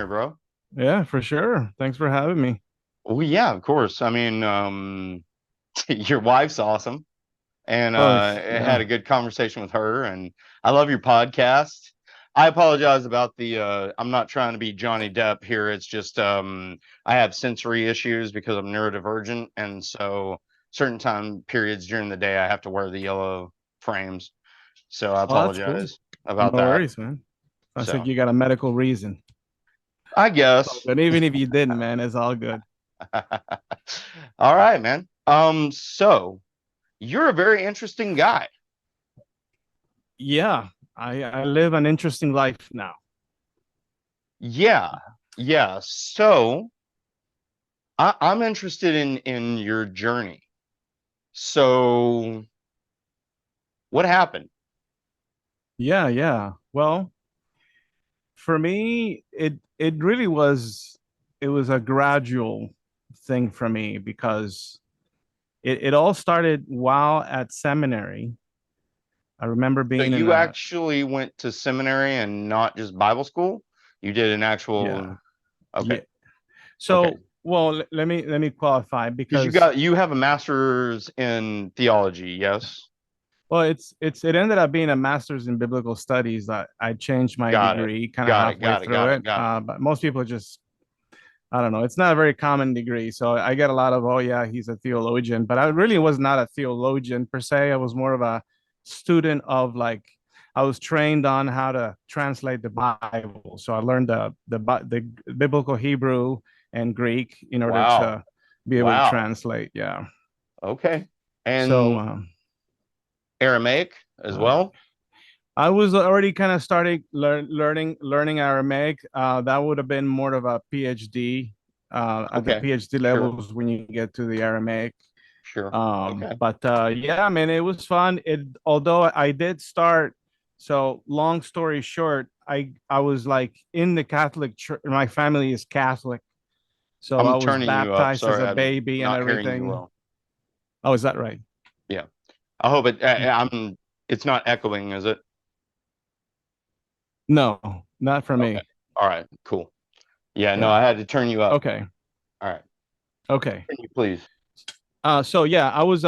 here, bro. Yeah, for sure. Thanks for having me. Oh yeah, of course. I mean, your wife's awesome, and Oh, I had a yeah. good conversation with her, and I love your podcast. I apologize about the I'm not trying to be Johnny Depp here. It's just I have sensory issues because I'm neurodivergent, and so certain time periods during the day I have to wear the yellow frames. So I Oh, that's cool. apologize about No that. worries, man. I think So you got a medical reason. I It's all guess. good. Even if you didn't, man, it's all good. All right, man. So you're a very interesting guy. Yeah, I live an interesting life now. Yeah, yeah. So I'm interested in your journey. So what happened? Yeah. Well, for me, it really was a gradual thing for me because it all started while at seminary. I remember So being in you a actually went to seminary and not just Bible school? You did an actual, yeah, okay, yeah. okay. So, well, let me qualify Because because you have a master's in theology, yes? well, it ended up being a master's in biblical studies. I changed my Got it. degree kind of Got it. halfway Got it. through Got it. it, Got it. but most people just I don't know. It's not a very common degree, so I get a lot of oh yeah, he's a theologian, but I really was not a theologian per se. I was more of a student of like I was trained on how to translate the Bible, so I learned the biblical Hebrew and Greek in order Wow. to be able to Wow. translate. Yeah. Okay. So And Aramaic as uh, well? I was already kind of starting learning Aramaic. That would have been more of a PhD at the Okay. PhD Sure. levels when you get to the Aramaic. Sure. Okay. But yeah, man, it was fun. It although I did start. So long story short, I was like in the Catholic church. My family is Catholic, so I I'm was turning you up. baptized as Sorry, a I'm baby and not hearing you everything. well. Oh, is that right? Yeah. I hope it's not echoing, is it? No, not for Okay. me. All right. Cool. Yeah, no, Yeah. I had to turn you up. Okay. All right. Okay. Can you please? So yeah, I was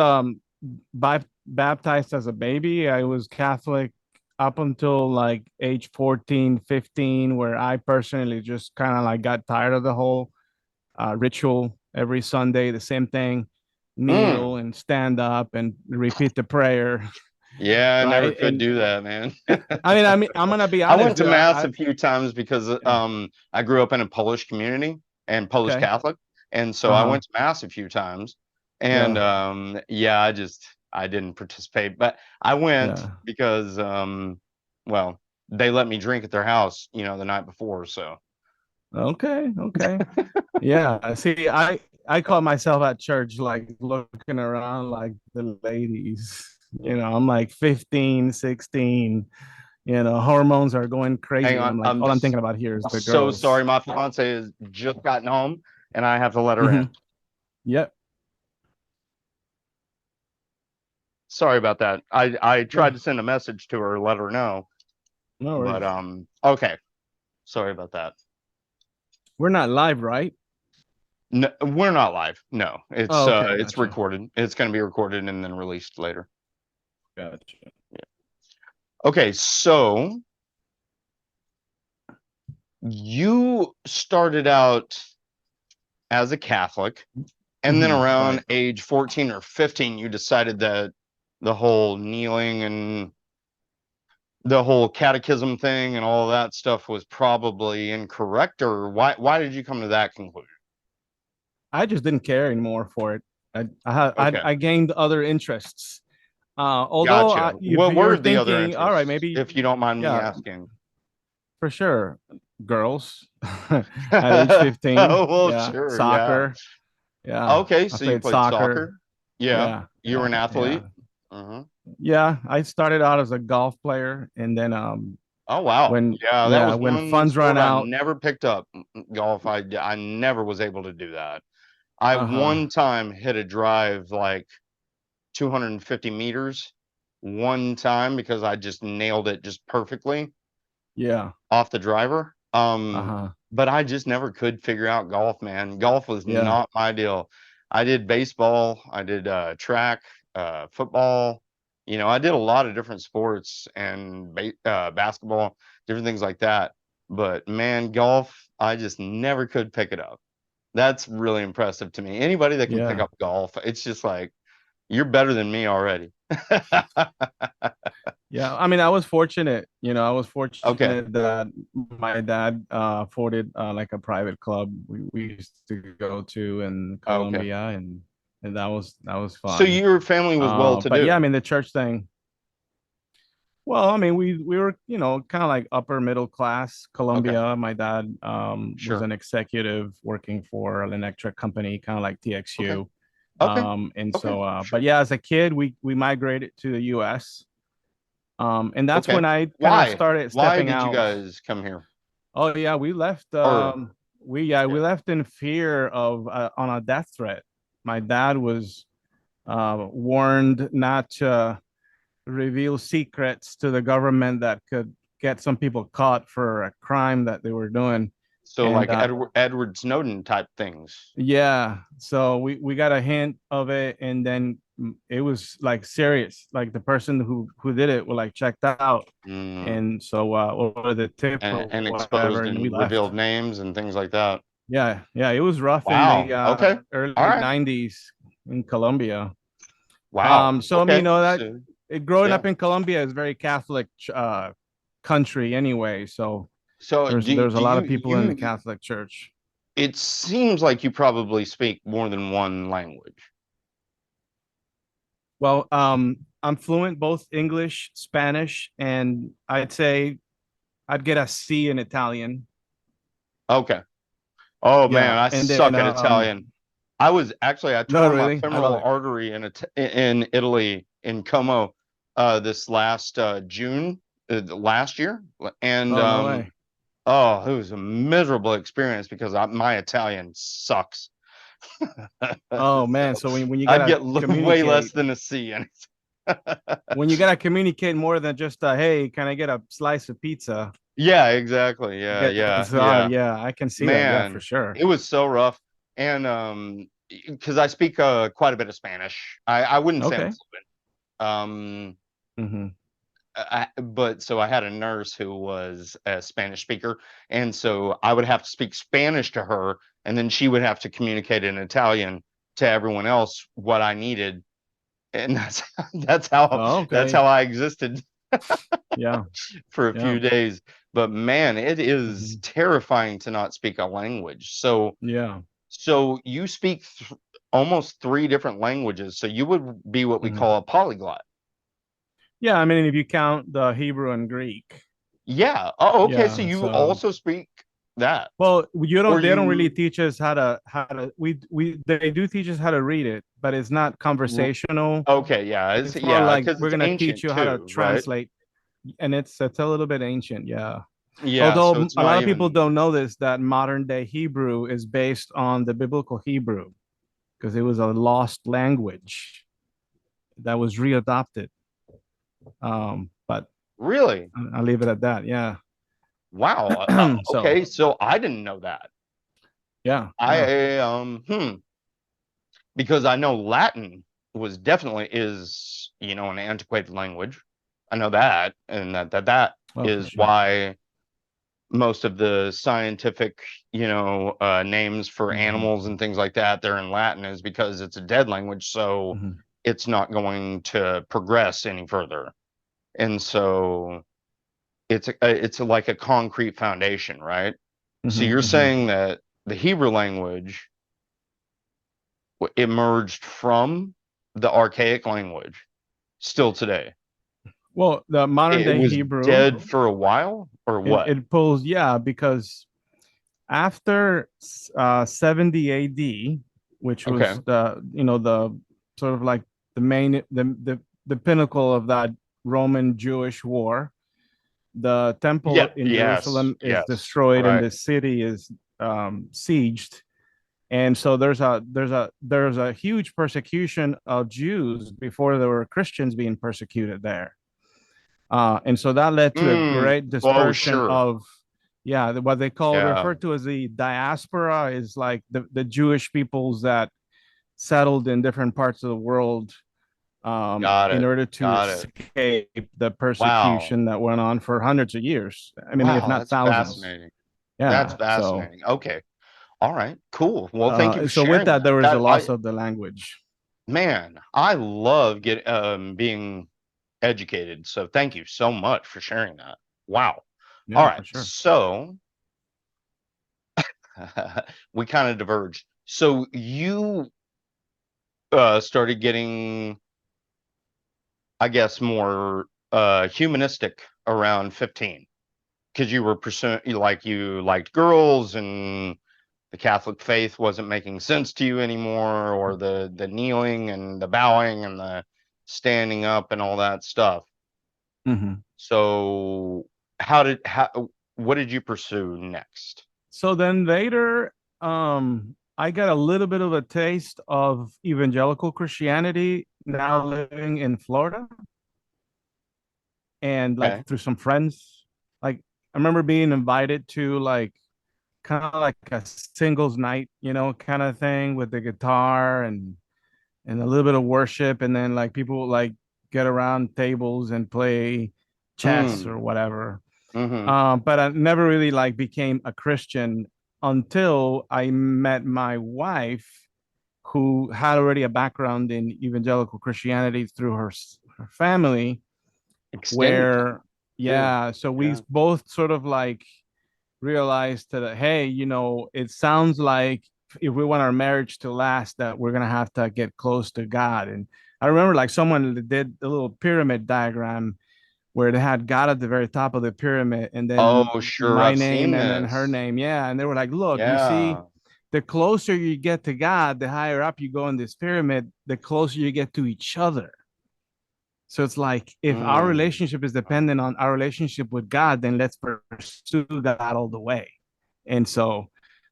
baptized as a baby. I was Catholic up until like age 14, 15, where I personally just kind of like got tired of the whole ritual every Sunday, the same thing, Mm. kneel and stand up and repeat the prayer, Yeah, I never right? could do that, man. I mean, I'm gonna be I honest, went to dude. mass a few times because Yeah. I grew up in a Polish community and Polish Okay. Catholic, and so I Uh-huh. went to mass a few times. And Yeah. yeah, I didn't participate, but I went Yeah. because well, they let me drink at their house, the night before. So Okay. Okay. Yeah, see, I caught myself at church like looking around like the ladies. I'm like 15, 16. Hormones are going crazy, hang and on, I'm like, all I'm thinking about here is the so sorry. girls. My fiance has just gotten home, and I have to let her in. Hmm. Yep. Sorry about that. I Yeah. tried to send a message to her, let her know, No but worries. okay. Sorry about that. We're not live, right? No, we're not live. No, Oh, okay, it's gotcha. recorded. It's going to be recorded and then released later. Gotcha. Okay, so you started out as a Catholic, and then around Right. age 14 or 15, you decided that the whole kneeling and the whole catechism thing and all that stuff was probably incorrect, or why did you come to that conclusion? I just didn't care anymore for it. Okay, I gained other interests. Although gotcha. if What you're were the other thinking, all right, interests, maybe, if you don't mind me yeah, asking? for sure. Girls at age 15. Well, Yeah. sure, yeah. Soccer. Yeah. Okay, I so you played played soccer. soccer. Yeah, Yeah. you were Yeah. an Yeah. athlete. uh Yeah. I started out as a golf player and then Oh wow, yeah, that was when one funds run sport I out. never picked up. Golf. I never was able to do that. I Uh-huh. one time hit a drive like 250 meters one time because I just nailed it just perfectly Yeah. off the driver. Uh-huh. But I just never could figure out golf, man. Golf was Yeah. not my deal. I did baseball, I did track, football. I did a lot of different sports and basketball, different things like that. But man, golf, I just never could pick it up. That's really impressive to me. Anybody that can pick Yeah. up golf, it's just like you're better than me already. Yeah, I mean, I was fortunate, I was Okay. fortunate that my dad afforded like a private club we used to go to in Okay. Colombia, and that was So fun. your family was well to But yeah, I do. mean, the church thing. Well, I mean, we were, kind of like upper middle class Okay. Colombia. My dad was Sure. an executive working for an electric company, kind of like Okay. TXU. Okay. And Okay. so but Sure. yeah, as a kid, we migrated to the US. And that's Okay. when I kind of Why? started Why stepping did you out. guys come here? Oh yeah, we left. Or We yeah. left in fear of on a death threat. My dad was warned not to reveal secrets to the government that could get some people caught for a crime that they were doing. So And like Edward Snowden type things. yeah, so we got a hint of it, and then it was like serious. Like the person who did it was like checked out, Mm, and so or the tip or and whatever, exposed and we and left. revealed names and things like that. Yeah, yeah, it was rough in the Wow. Okay. All early right. 90s in Colombia. Wow. So I mean, Okay. that So growing yeah. up in Colombia is very Catholic country anyway. So So there's a do lot you of people in the Catholic Church. it seems like you probably speak more than one language. Well, I'm fluent both English, Spanish, and I'd say I'd get a C in Italian. Okay. Oh man, Yeah, I and then suck at Italian. I no, tore my really, I love femoral it. artery in Italy in Como this last June last year, and Oh, no way. oh, it was a miserable experience because my Italian sucks. Oh So man, so when you I'd gotta get way less communicate, than a C. And more than just hey, can I get a slice of pizza? yeah, exactly. Yeah, yeah, It's hard. yeah. Yeah, I can see that. Yeah, for Man, sure. it was so rough. And because I speak quite a bit of Spanish, I wouldn't say I'm Okay. fluent. Um, Mm-hmm. but so I had a nurse who was a Spanish speaker, and so I would have to speak Spanish to her, and then she would have to communicate in Italian to everyone else what I needed, and that's how Oh, that's okay. how I existed Yeah. for a Yeah. few days. But man, it is Hmm. terrifying to not speak a language. Yeah. So you speak almost three different languages. So you would be what we Hmm. call a polyglot. Yeah. I mean, if you count the Hebrew and Greek, Yeah. Oh, okay. So yeah. you So, also speak that, well, you or don't. They don't really you? teach us how to. We they do teach us how to read it, but it's not conversational. Okay, yeah, It's more yeah, like because we're it's gonna teach ancient you how to too, right? translate, and it's a little bit ancient. Yeah. Yeah, so Although it's a not lot of people even don't know this, that modern day Hebrew is based on the biblical Hebrew because it was a lost language that was readopted. But really. I'll leave it at that. Yeah. Wow. So Okay, so I didn't know that. yeah, yeah. I because I know Latin was definitely is an antiquated language. I know that, and that Oh, for is sure. why most of the scientific names for Hmm. animals and things like that they're in Latin is because it's a dead language, so Hmm. it's not going to progress any further, and so it's like a concrete foundation, right? So Hmm. you're Hmm. saying that the Hebrew language emerged from the archaic language still today. Well, the modern It day was Hebrew, dead for a while, or it, what? it pulls, yeah, because after 70 AD, which Okay. was the sort of like the main the pinnacle of that Roman Jewish war, the temple Yeah. in Yes. Jerusalem is Yes. destroyed and Right. the city is sieged. And so there's a huge persecution of Jews before there were Christians being persecuted there. And so that led to a great Oh, dispersion sure. of Yeah, what they call Yeah, referred to as the diaspora is like the Jewish peoples that settled in different parts of the world got in it. order to Got it. escape the Wow. persecution that went on for hundreds of years. I mean, if Wow, not that's thousands. fascinating. That's Yeah. So, fascinating. Okay. All right. Cool. Well, thank you for so with sharing that, that. there was a That loss I of the language. man, I love being educated. So thank you so much for sharing that. Wow. All Yeah, right. for sure. So we kind of diverged. So you started getting, I guess, more humanistic around 15 because you were pursuing, you liked girls and the Catholic faith wasn't making sense to you anymore, or the kneeling and the bowing and the standing up and all that stuff. Mhm. So what did you pursue next? So then later, I got a little bit of a taste of evangelical Christianity now living in Florida and like Okay. through some friends. Like I remember being invited to like kind of like a singles night, kind of thing with the guitar and a little bit of worship, and then like people like get around tables and play chess or Mm. whatever. Mm-hmm. But I never really like became a Christian until I met my wife, who had already a background in evangelical Christianity through her family, Extended where family too. yeah, so we Yeah. both sort of like realized that hey, it sounds like if we want our marriage to last, that we're gonna have to get close to God. And I remember like someone did a little pyramid diagram where they had God at the very top of the pyramid and then Oh, sure. my I've name seen and then her this. name. Yeah. And they were like, look, you see, Yeah. the closer you get to God, the higher up you go in this pyramid, the closer you get to each other. So it's like if our Mm. relationship is dependent on our relationship with God, then let's pursue God all the way. And so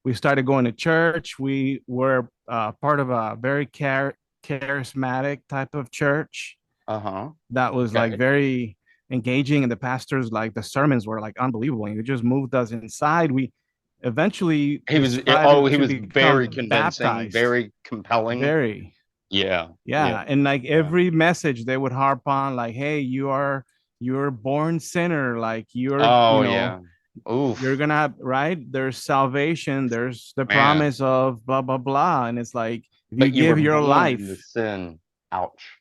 we started going to church. We were part of a very charismatic type of church Uh-huh. that was like Okay. very engaging, and the pastors, like the sermons were like unbelievable, and it just moved us inside. We eventually Oh, decided he to was very become convincing, baptized. very compelling. Very. Yeah. Yeah. Yeah, and like Yeah. every message they would harp on like, hey, you're a born sinner, like Oh, yeah. you're Oof, gonna have, right, there's salvation, there's the man. promise of blah blah blah, and it's like if you But you were give your born into life. sin. Ouch.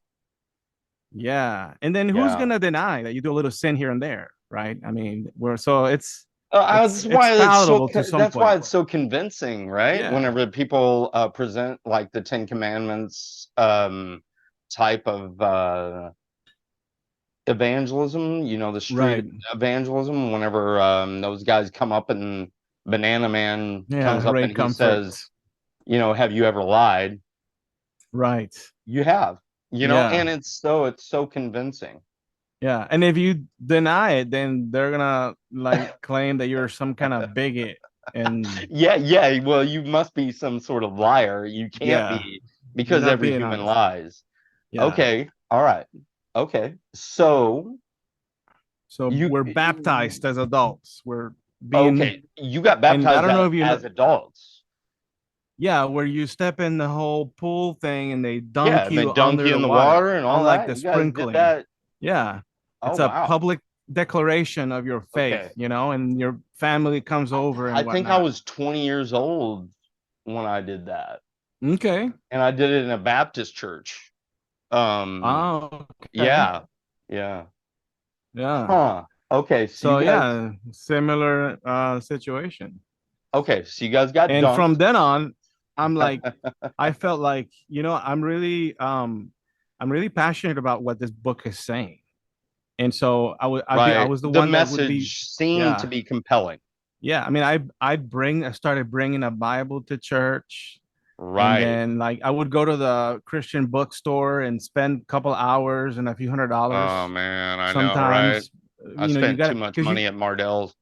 Yeah. And then who's Yeah. gonna deny that you do a little sin here and there, right? I mean, we're so That's it's why it's palatable to some that's why point. it's so convincing, right? Yeah. Whenever people present like the Ten Commandments type of evangelism, the street Right. evangelism, whenever those guys come up and Banana Man comes Yeah. up Ray and he Comfort. says, have you ever lied? Right. You have, Yeah. and it's so convincing. Yeah. And if you deny it, then they're gonna like claim that you're some kind of bigot. And Yeah, yeah. Well, you must be some sort of liar. You can't yeah, be you're because not every being human honest. lies. Yeah. Okay. All right. Okay. So So you we're baptized as adults. We're being, okay, you got and I baptized don't know if you as heard, adults. yeah, where you step in the whole pool thing and they Yeah, dunk they you dunk under you the in the water, water and all unlike that. the You guys did sprinkling. that. Yeah. Oh It's a wow. public declaration of your faith, Okay. and your family comes I, over I and think I whatnot. was 20 years old when I did that. Okay. And I did it in a Baptist church. Um, Oh, okay. yeah. Yeah. Yeah. Huh. Okay, so you So guys yeah, similar situation. okay, so you guys got And dunked. from then on, I'm like, I felt like, I'm really passionate about what this book is saying. And so I Right. was the The one that would be, message seemed to yeah, be compelling. yeah. I mean, I started bringing a Bible to church, and Right. then like I would go to the Christian bookstore and spend a couple hours and a few Oh $100s. man, I know, right? Sometimes, I you spent got too to, much because money at Mardell's.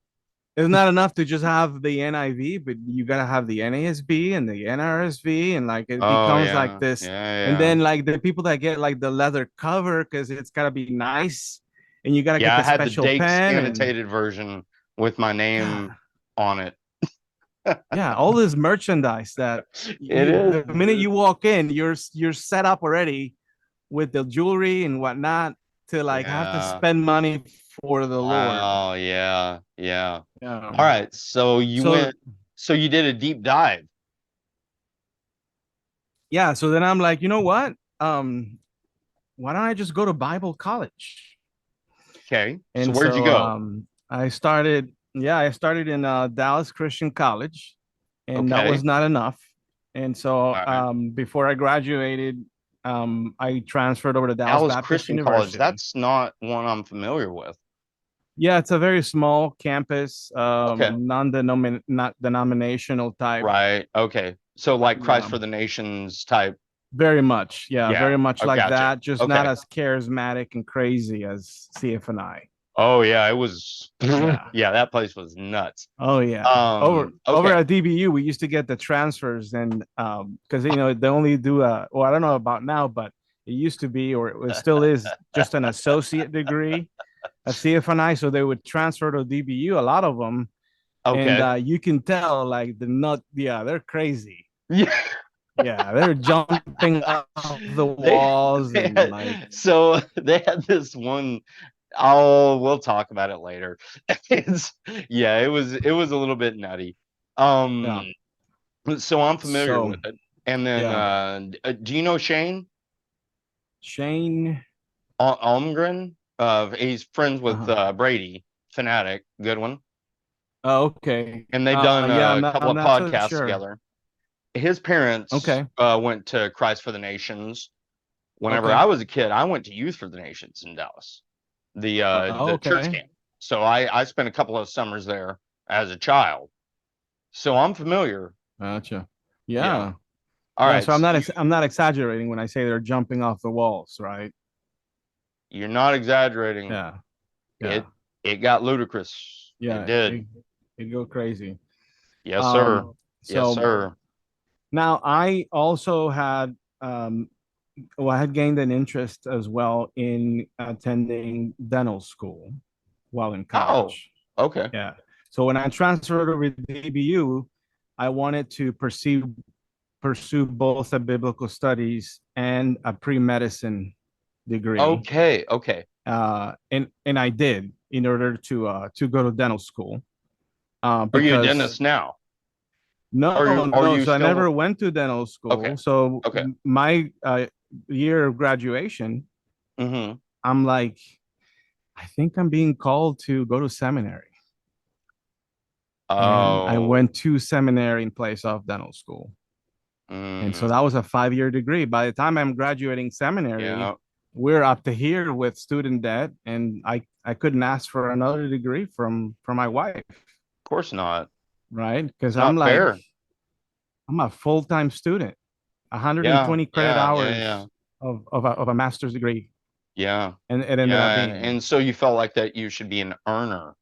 it's not enough to just have the NIV, but you gotta have the NASB and the NRSV, and like it Oh becomes like yeah. this. Yeah, And yeah. then like the people that get like the leather cover because it's gotta be nice, and you gotta get Yeah, I the had the special Dake's pen and annotated version with my name God. on it. Yeah, all this merchandise that It the minute is. you walk in, you're set up already with the jewelry and whatnot to like have to Yeah. spend money for the Lord. Wow. Yeah. Yeah. Yeah. All right. So you So went, so you did a deep dive. yeah, so then I'm like, you know what? Why don't I just go to Bible college? Okay. So And where'd you so go? I started in Dallas Christian College, and that Okay. was not enough. And so All right. before I graduated, I transferred over to Dallas Dallas Baptist Christian College. University. That's not one I'm familiar with. Yeah, it's a very small campus, Okay. not denominational type. Right. Okay. So like Christ Yeah, for the Nations type. very much. Yeah, Yeah. very much I like gotcha. that. Just not Okay. as charismatic and crazy as CFNI. Oh yeah, it was Yeah. yeah, that place was nuts. Oh yeah. Over Okay. at DBU, we used to get the transfers and because they only do well, I don't know about now, but it used to be or it still is just an associate degree at CFNI. So they would transfer to DBU, a lot of them, and Okay. you can tell like they're crazy. Yeah. Yeah, they're jumping off the They, walls and like so they had this one. Oh, we'll talk about it later. It's yeah, it was a little bit nutty. yeah. Um, so I'm familiar So with it. And then yeah, do you know Shane Shane. Almgren? He's friends with Uh-huh. Brady, Fanatic, good one. Oh, okay. And they've done Yeah, a couple I'm of not so podcasts sure. together. His parents Okay. went to Christ for the Nations. Whenever Okay. I was a kid, I went to Youth for the Nations in Dallas, the church Okay. camp. So I spent a couple of summers there as a child. So I'm familiar. Gotcha. Yeah. Yeah. All Yeah. right. So So I'm not exaggerating when I say they're jumping off the walls, right? you're not exaggerating. Yeah. Yeah. It got ludicrous. It Yeah. did. It go crazy. Yes, sir. Um, Yes, so sir. now I also had I had gained an interest as well in attending dental school while in Oh, college. okay. Yeah. So when I transferred over to DBU, I wanted to pursue both a biblical studies and a pre-medicine degree. Okay. Okay. And I did in order to go to dental school. Are you a Because dentist now? Are no, you so I still never went to dental okay? school. So Okay. my year of graduation, Mm-hmm. I'm like, I think I'm being called to go to seminary. And I Oh. went to seminary in place of dental school. And so Mm, that was a 5 year degree. By the time I'm graduating seminary, yeah. Of we're up to here with student debt, and I couldn't ask for another degree from my wife, course not. right? Because It's not fair. I'm a full time student, Yeah. 120 credit Yeah. Yeah. Yeah. hours of a master's degree, Yeah. and it ended up Yeah. being. And so you felt like that you should be an earner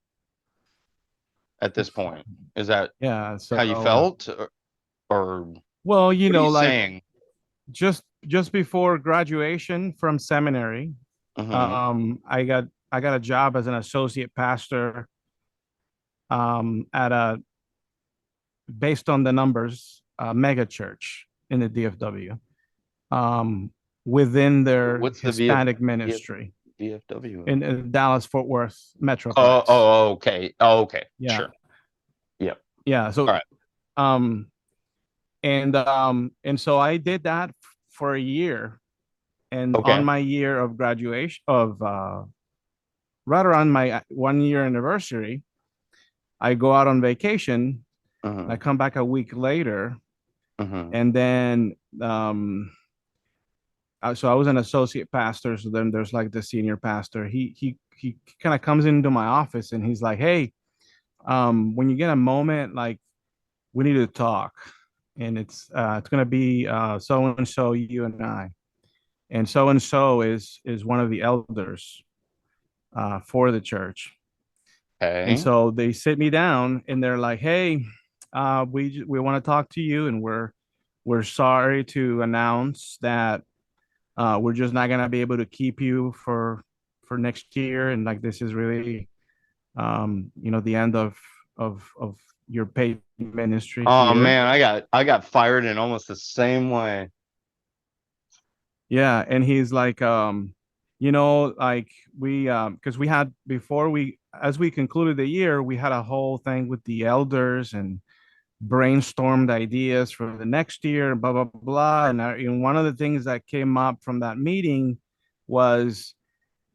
at this point. Is that Yeah. how you So, felt? Or well, what are you like saying? just before graduation from seminary, Mm-hmm. I got a job as an associate pastor at a based on the numbers mega church in the DFW within their What's the Hispanic VF, ministry VFW? in Dallas Fort Worth Oh, metroplex. oh, okay. Oh, okay. Yeah, Sure. Yep. yeah. All So right. um and so I did that for a year, and on Okay. my year of graduation of right around my 1 year anniversary, I go out on vacation. And I Mm-hmm. come back a week later, Mm-hmm. and then so I was an associate pastor. So then there's like the senior pastor. He kind of comes into my office and he's like, "Hey, when you get a moment, like we need to talk, and it's gonna be so and so, you and I, and so is one of the elders for the church." And Okay. so they sit me down and they're like, "Hey, we want to talk to you, and we're sorry to announce that we're just not gonna be able to keep you for next year, and like this is really the end of your paid ministry Oh here. man, I got fired in almost the same way. Yeah, and he's like, you know, like we because we had before we as we concluded the year, we had a whole thing with the elders and brainstormed ideas for the next year, blah blah blah. And one of the things that came up from that meeting was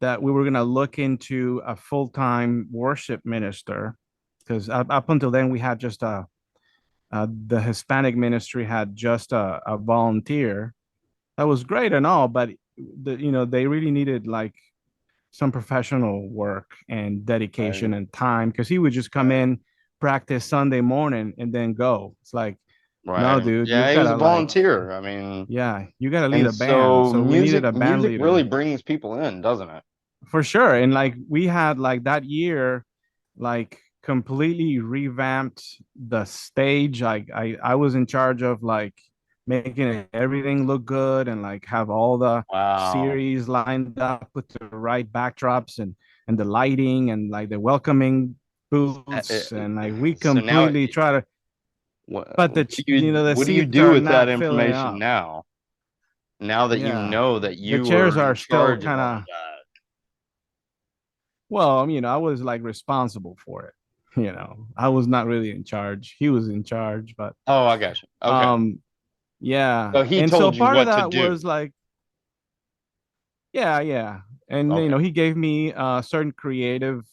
that we were going to look into a full-time worship minister, because up until then we had just the Hispanic ministry had just a volunteer. That was great and all, but they really needed like some professional work and dedication Right, and time, because he would just come right, in, practice Sunday morning, and then go. It's like, no, right. dude, Yeah, you've he got was a to like, volunteer. I mean, yeah, you got to lead and a band. so So we needed a band music really leader brings people in, doesn't it? for sure. And like we had like that year, like completely revamped the stage. Like I was in charge of like making everything look good and like have all the Wow. series lined up with the right backdrops and the lighting and like the welcoming Uh, uh, booths, and like we So now, completely try to, but what do the what do you seats do are with that not filling information up. now? Now that you Yeah, know that the you chairs were are in still charge of kind all of, that. well, I was like responsible for it. I was not really in charge. He was in charge, but Oh, I got you. Okay. um, yeah. So he And so told you part of what to that do. was like, yeah, yeah. And Okay. he gave me a certain creative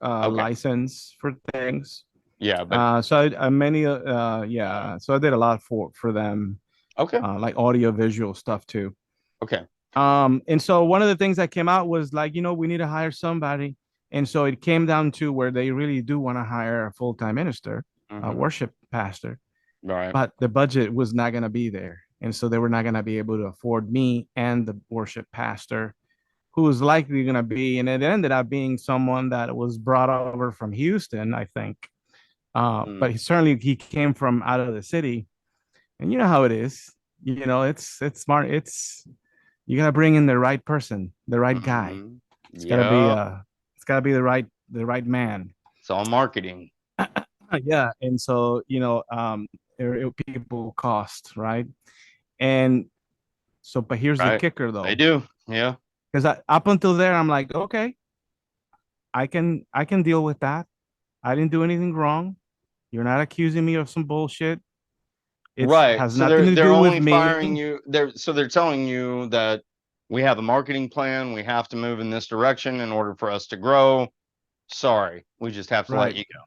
Okay. license for things. Yeah, but So yeah. So I did a lot for them, okay. like audio visual stuff too. Okay. And so one of the things that came out was like, we need to hire somebody. And so it came down to where they really do want to hire a full-time minister, a Mm-hmm. worship pastor, All right. but the budget was not going to be there. And so they were not going to be able to afford me and the worship pastor, who was likely going to be, and it ended up being someone that was brought over from Houston, I think. But Mm, he came from out of the city, and you know how it is. It's smart. You gotta bring in the right person, the right guy. mm-hmm. It's gotta be Yeah. the right man. It's all marketing. Yeah, and so people cost, right? And so, but here's the Right. kicker They though, do. Yeah. because up until there, I'm like, okay, I can deal with that. I didn't do anything wrong. You're not accusing me of some bullshit. It's Right. has So nothing to they're do with only firing me. you. They're telling you that we have a marketing plan. We have to move in this direction in order for us to grow. Sorry, we just have to let Right. you go.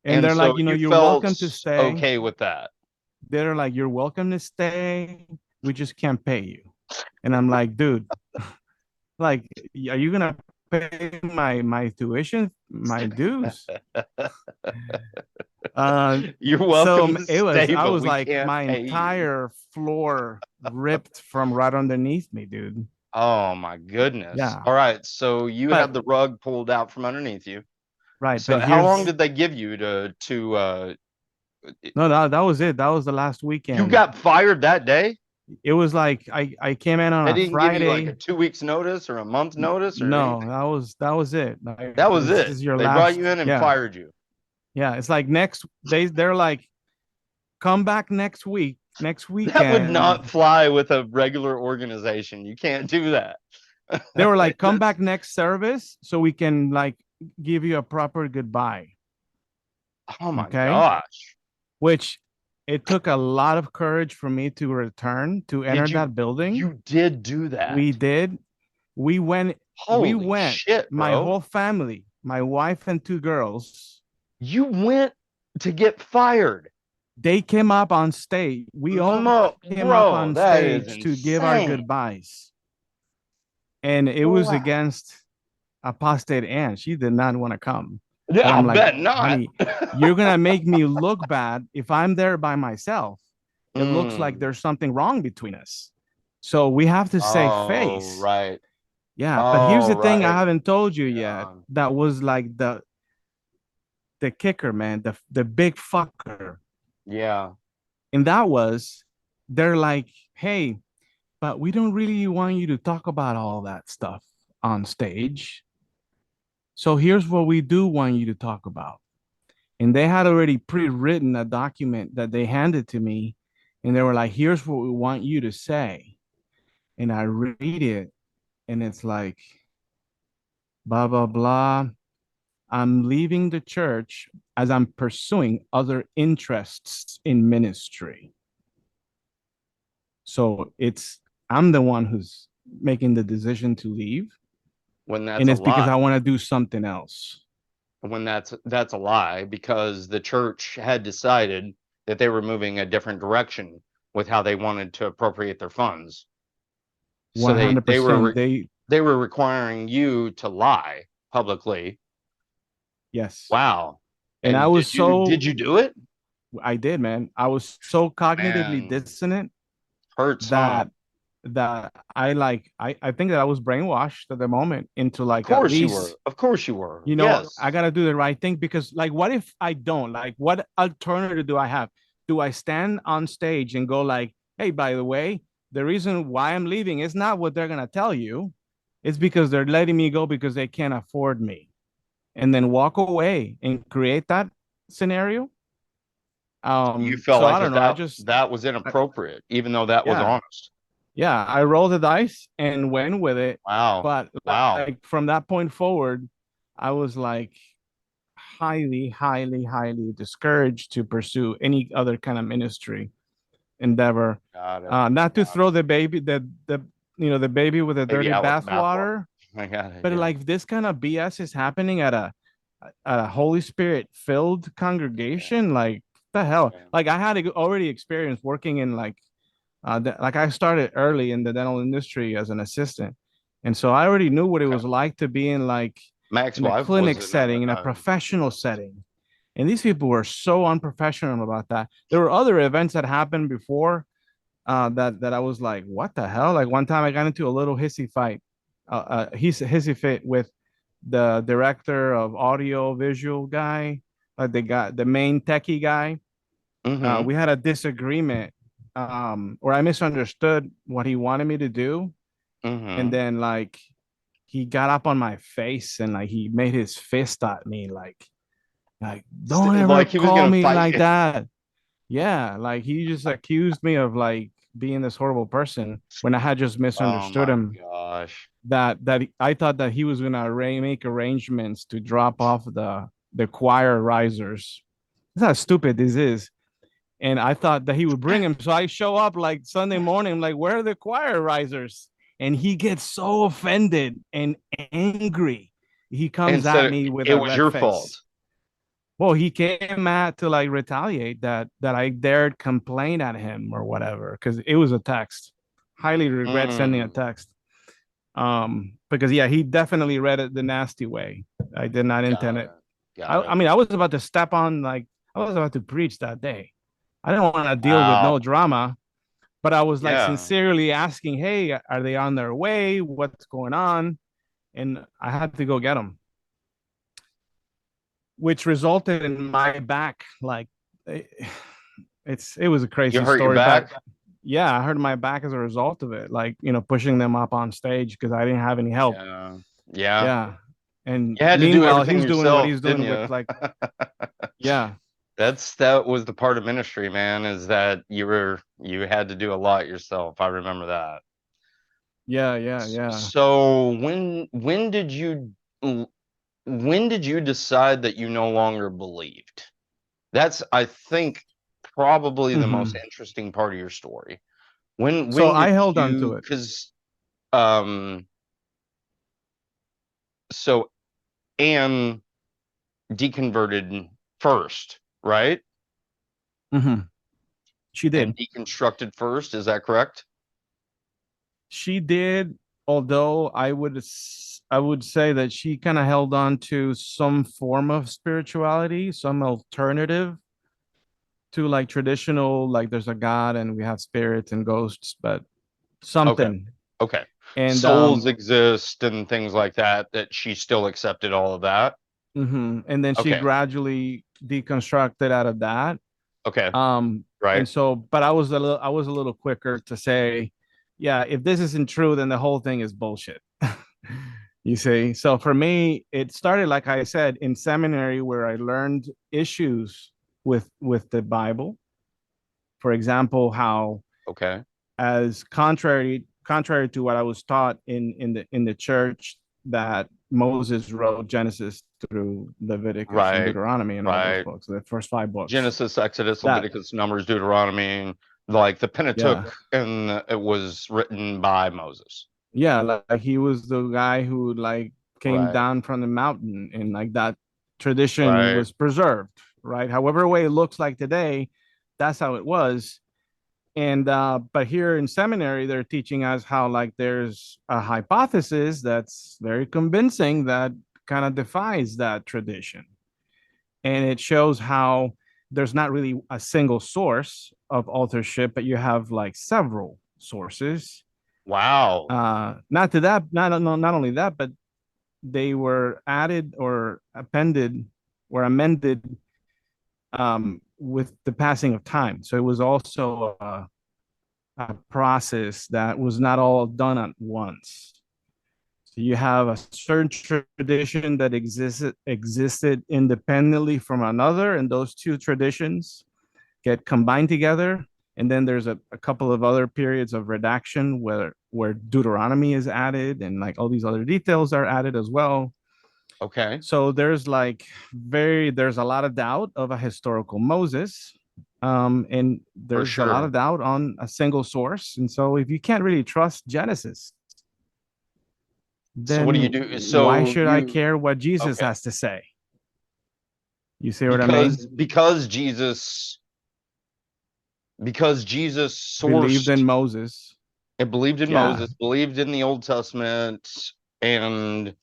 And And they're so like, you you're felt welcome to stay. okay with that. They're like, you're welcome to stay. We just can't pay you. And I'm like, dude, like, are you gonna pay my tuition, my dues? Uh, You're so welcome to I stay, but was we like, can't my pay you. entire floor ripped from right underneath me, dude. Oh my goodness. Yeah, All right. So you but had the rug pulled out from underneath you. right, So but how long here's did they give you to no, that was it. That was the last you weekend. got fired that day? It was like I came in on They a didn't give you like a Friday. 2 weeks notice or a month notice or anything? No, that was it. Like, That was this it. is your They brought last. you in and Yeah, fired you. yeah. It's like they're like, come back next week, next That would not weekend. fly with a regular organization. You can't do that. They were like, come That's back next service so we can like give you a proper goodbye. oh my Okay. gosh. Which it took a lot of courage for me to return to enter Did you that building. you did do that? We did. We went, we Holy went, shit, my bro. whole family, my wife and two girls, You went to get fired. they came up on stage. We all came up Bro, on that is stage to give our insane. goodbyes. And it was Wow. against Apostate Anne. She did not want to come. But Yeah, I I'm like, bet not. honey, you're gonna make me look bad if I'm there by myself. It looks like Mm. there's something wrong between us. So we have to save Oh, face. right. Yeah, but here's Oh, the thing I right. haven't told you yet. Yeah. That was like the kicker, man, the big fucker. Yeah. And that was, they're like, hey, but we don't really want you to talk about all that stuff on stage. So here's what we do want you to talk about. and they had already pre-written a document that they handed to me, and they were like, here's what we want you to say. And I read it, and it's like, blah blah blah, I'm leaving the church as I'm pursuing other interests in ministry. So it's, I'm the one who's making the decision to leave, when that's and a it's because lie. I want to do something else. When that's a lie, because the church had decided that they were moving a different direction with how they wanted to appropriate their funds. So $100%. they were requiring you to lie publicly. Yes. Wow. And I And was did so, you do it? I did, man. I was so cognitively Man, dissonant hurts, huh? that I think that I was brainwashed at the moment into Of like, at course you were. least, Of course you were. I Yes. gotta do the right thing, because like, what if I don't? Like, what alternative do I have? Do I stand on stage and go like, hey, by the way, the reason why I'm leaving is not what they're gonna tell you. It's because they're letting me go because they can't afford me. And then walk away and create that scenario. You felt So like I don't know. I just that was I, inappropriate, even though that was yeah, honest. yeah, I rolled the dice and went with it. Wow. But Wow. like from that point forward, I was like highly, highly, highly discouraged to pursue any other kind of ministry endeavor. Got it. Not to Got throw the baby, the baby with the it. Maybe dirty out with the bathwater. bathwater, I got it. but Yeah. like this kind of BS is happening at a Holy Spirit filled Yeah. congregation. Like the hell, Yeah. like I had already experience working in like like I started early in the dental industry as an assistant, and so I already knew what it Okay. was like to be in like My in a ex-wife was clinic in setting, in a professional setting. And these people were so unprofessional about that. There were other events that happened before that I was like, what the hell? Like one time I got into a little hissy fight, hissy fit with the director of audio visual guy, like the main techie guy. Mm-hmm. We had a disagreement, or I misunderstood what he wanted me to do, and Mm-hmm. then like he got up on my face and like he made his fist at me, like don't ever Like he was call gonna me fight like you. that. Yeah, like he just accused me of like being this horrible person when I had just Oh misunderstood my him. gosh. I thought that he was gonna make arrangements to drop off the choir risers. That's how stupid this is. And I thought that he would bring him. So I show up like Sunday morning, like, where are the choir risers? And he gets so offended and angry. He And comes at so me with it a was red your fault. face. Well, he came mad to like retaliate that I dared complain at him or whatever, because it was a text. Highly regret sending a Mm, text. Because yeah, he definitely read it the nasty way. I did not intend got it. it. Got I it. mean, I was about to step on, like I was about to preach that day. I didn't want to deal with no Wow. drama, but I was like Yeah. sincerely asking, "Hey, are they on their way? What's going on?" And I had to go get them, which resulted in my back. Like, it, it was a You crazy hurt your story, back? but yeah, I hurt my back as a result of it. Like, pushing them up on stage because I didn't have any help. Yeah. Yeah. Yeah, and You had to do meanwhile, everything he's doing what yourself, he's didn't doing with you? like, yeah, That was the part of ministry, man, is that you had to do a lot yourself. I remember that. yeah, yeah, yeah. So when did you decide that you no longer believed? That's, I think, probably the most Hmm. interesting part of your story. So When I did held on to you, it. because um so Anne deconverted first, right? Hmm. She And did. deconstructed first, is that correct? She did, although I would say that she kind of held on to some form of spirituality, some alternative to like traditional, like there's a God and we have spirits and ghosts, but Okay. something. Okay. And Souls exist and things like that, that she still accepted all of that. and then she Okay. gradually deconstructed out of that. Okay. And Right. so, but I was a little quicker to say, yeah, if this isn't true, then the whole thing is bullshit. You see, so for me, it started, like I said, in seminary, where I learned issues with the Bible. For example, how, Okay. as contrary to what I was taught in the church, that Moses wrote Genesis through Leviticus and Right. Deuteronomy and all those Right. books, the first 5 books. Genesis, Exodus, That, Leviticus, Numbers, Deuteronomy, like the yeah, Pentateuch, and it was written by Moses. yeah, like he was the guy who like came Right. down from the mountain, and like that tradition Right. was preserved, right? However way it looks like today, that's how it was. And but here in seminary, they're teaching us how like there's a hypothesis that's very convincing that kind of defies that tradition. And it shows how there's not really a single source of authorship, but you have like several sources. Wow. Not to that, not only that, but they were added or appended or amended with the passing of time. So it was also a process that was not all done at once. So you have a certain tradition that existed independently from another, and those two traditions get combined together. And then there's a couple of other periods of redaction where Deuteronomy is added, and like all these other details are added as well. Okay. So there's a lot of doubt of a historical Moses, and For there's a lot sure. of doubt on a single source. And so if you can't really trust Genesis, So what do you then do? why So should I you care what Jesus okay. has to say? You see what I mean? Because Jesus Believed in sourced Moses. and believed in Yeah. Moses, believed in the Old Testament and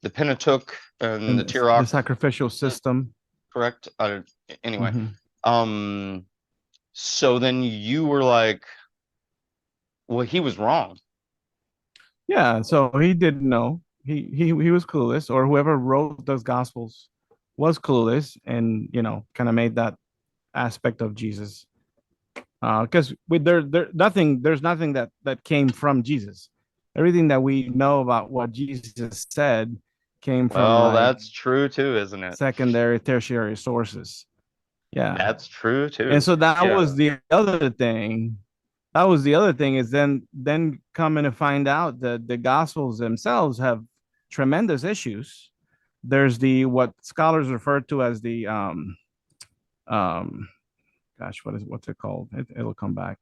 the Pentateuch and the And the Tirach, sacrificial system. correct? Anyway, Mm-hmm. um, so then you were like, well, he was wrong. Yeah. So he didn't know. He was clueless, or whoever wrote those gospels was clueless, and kind of made that aspect of Jesus. Because with there's nothing that came from Jesus. Everything that we know about what Jesus said came from Well, like that's true too, isn't it? secondary, tertiary sources. Yeah. That's true And too. so that Yeah. was the other thing. That was the other thing, is then coming to find out that the gospels themselves have tremendous issues. There's the what scholars refer to as the um gosh, what's it called? It'll come back.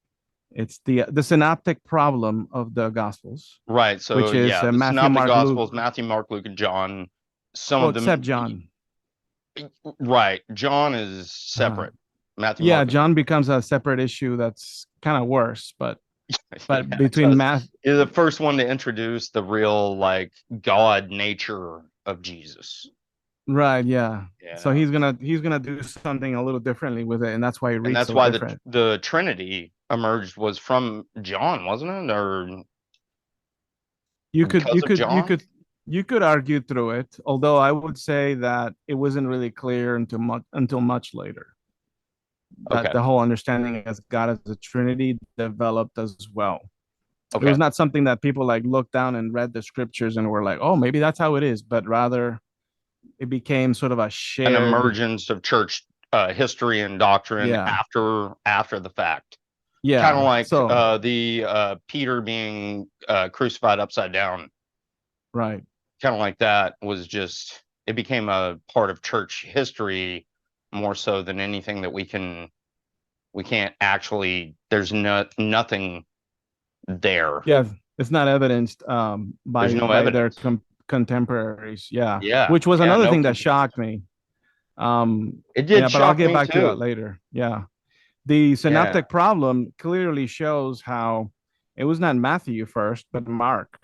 It's the synoptic problem of the gospels, Right. So which is yeah, the Matthew, Synoptic Mark, Luke. Gospels, Matthew, Mark, Luke, and John. Some Well, of them, except John. right. John is Uh, separate. Matthew, yeah, Mark, and John becomes a separate issue that's kind of worse, but yeah, between just math, you're the first one to introduce the real like God nature of Jesus. right, yeah. So Yeah. he's gonna do something a little differently with it, and that's why it And reads that's so why the different. the Trinity emerged was from John, wasn't it? Or You could because you of could you John? could you could argue through it, although I would say that it wasn't really clear until much later that Okay. the whole understanding as God as a Trinity developed as well. It Okay. was not something that people like looked down and read the scriptures and were like, oh, maybe that's how it is, but rather it became sort of a An shared, emergence of church history and doctrine yeah, after the fact. Kind of yeah. like So the Peter being crucified upside down. right. Kind of like that was just it became a part of church history more so than anything that we can't actually there's nothing there. Yeah, it's not evidenced There's by no their evidence. contemporaries. Yeah, Yeah, which was yeah, another no thing that convincing. shocked me. It Yeah, did but I'll shock get me back to that too. later. Yeah, the Yeah, synoptic problem clearly shows how it was not Matthew first, but Mark.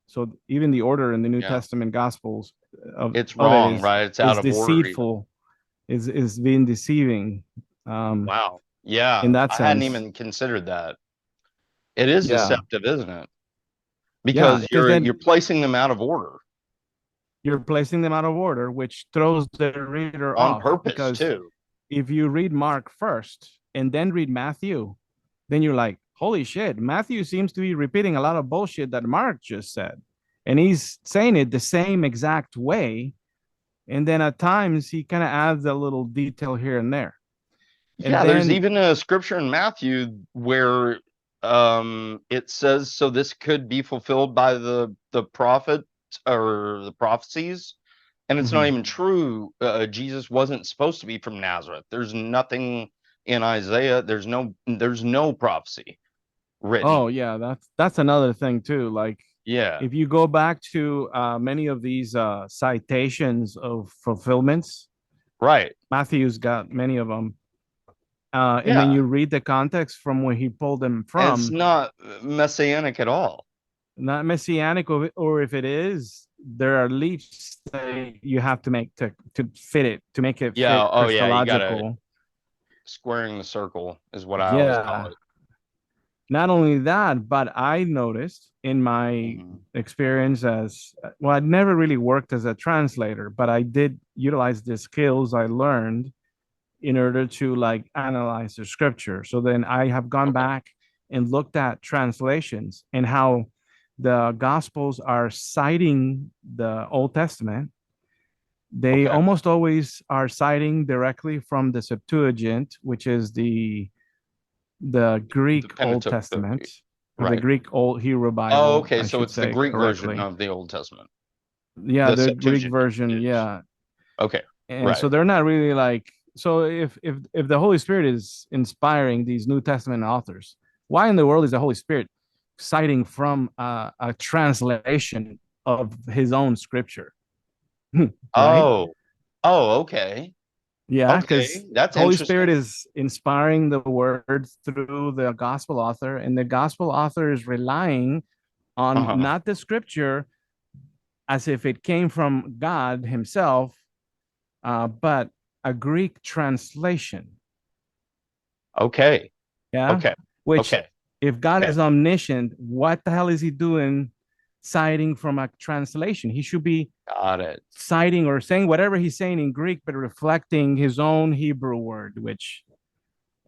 So even the order in the New yeah. Testament Gospels It's of it wrong, right? It's out is of order even. deceitful, is being deceiving, Wow. in Yeah, that I hadn't sense. even considered that. It is Yeah, deceptive, isn't it? yeah, Because because you're then placing them out of order you're placing them out of order, which throws the reader on off. purpose Because too. if you read Mark first and then read Matthew, then you're like, holy shit, Matthew seems to be repeating a lot of bullshit that Mark just said. and he's saying it the same exact way. And then at times he kind of adds a little detail here and there. And Yeah, there's then, even a scripture in Matthew where it says, so this could be fulfilled by the prophet or the prophecies, and it's not mhm. even true. Jesus wasn't supposed to be from Nazareth. There's nothing in Isaiah. There's no prophecy Oh written. yeah, that's another thing too. Like Yeah, if you go back to many of these citations of fulfillments, right. Matthew's got many of them. And then Yeah, you read the context from where he pulled them and it's from, not messianic at all. not messianic, or if it is, there are leaps that you have to make to fit it, to make it Yeah. fit Oh yeah, you gotta Christological. squaring the circle is what I always call Yeah. Not only that, but I noticed in it. my Mhm. experience as well, I'd never really worked as a translator, but I did utilize the skills I learned in order to like analyze the scripture. So then I have gone Okay. back and looked at translations and how the gospels are citing the Old Testament. They Okay. almost always are citing directly from the Septuagint, which is the The Greek Old Pentateuch, Testament, or the right? Greek Old Hebrew Oh, Bible, okay. I So should it's the say Greek version correctly. of the Old Testament, Yeah, the the Greek Septuagint version, is. yeah. Okay. And so Right. they're not really like, so if the Holy Spirit is inspiring these New Testament authors, why in the world is the Holy Spirit citing from a translation of his own scripture? Right? Oh. Oh, okay. Yeah, because Okay. That's Holy Spirit interesting. is inspiring the word through the gospel author, and the gospel author is relying on Uh-huh. not the scripture as if it came from God himself, but a Greek translation. Okay. Yeah. Okay. Which, Okay. if God Okay. is omniscient, what the hell is he doing citing from a translation? He should be Got it. citing or saying whatever he's saying in Greek, but reflecting his own Hebrew word, which,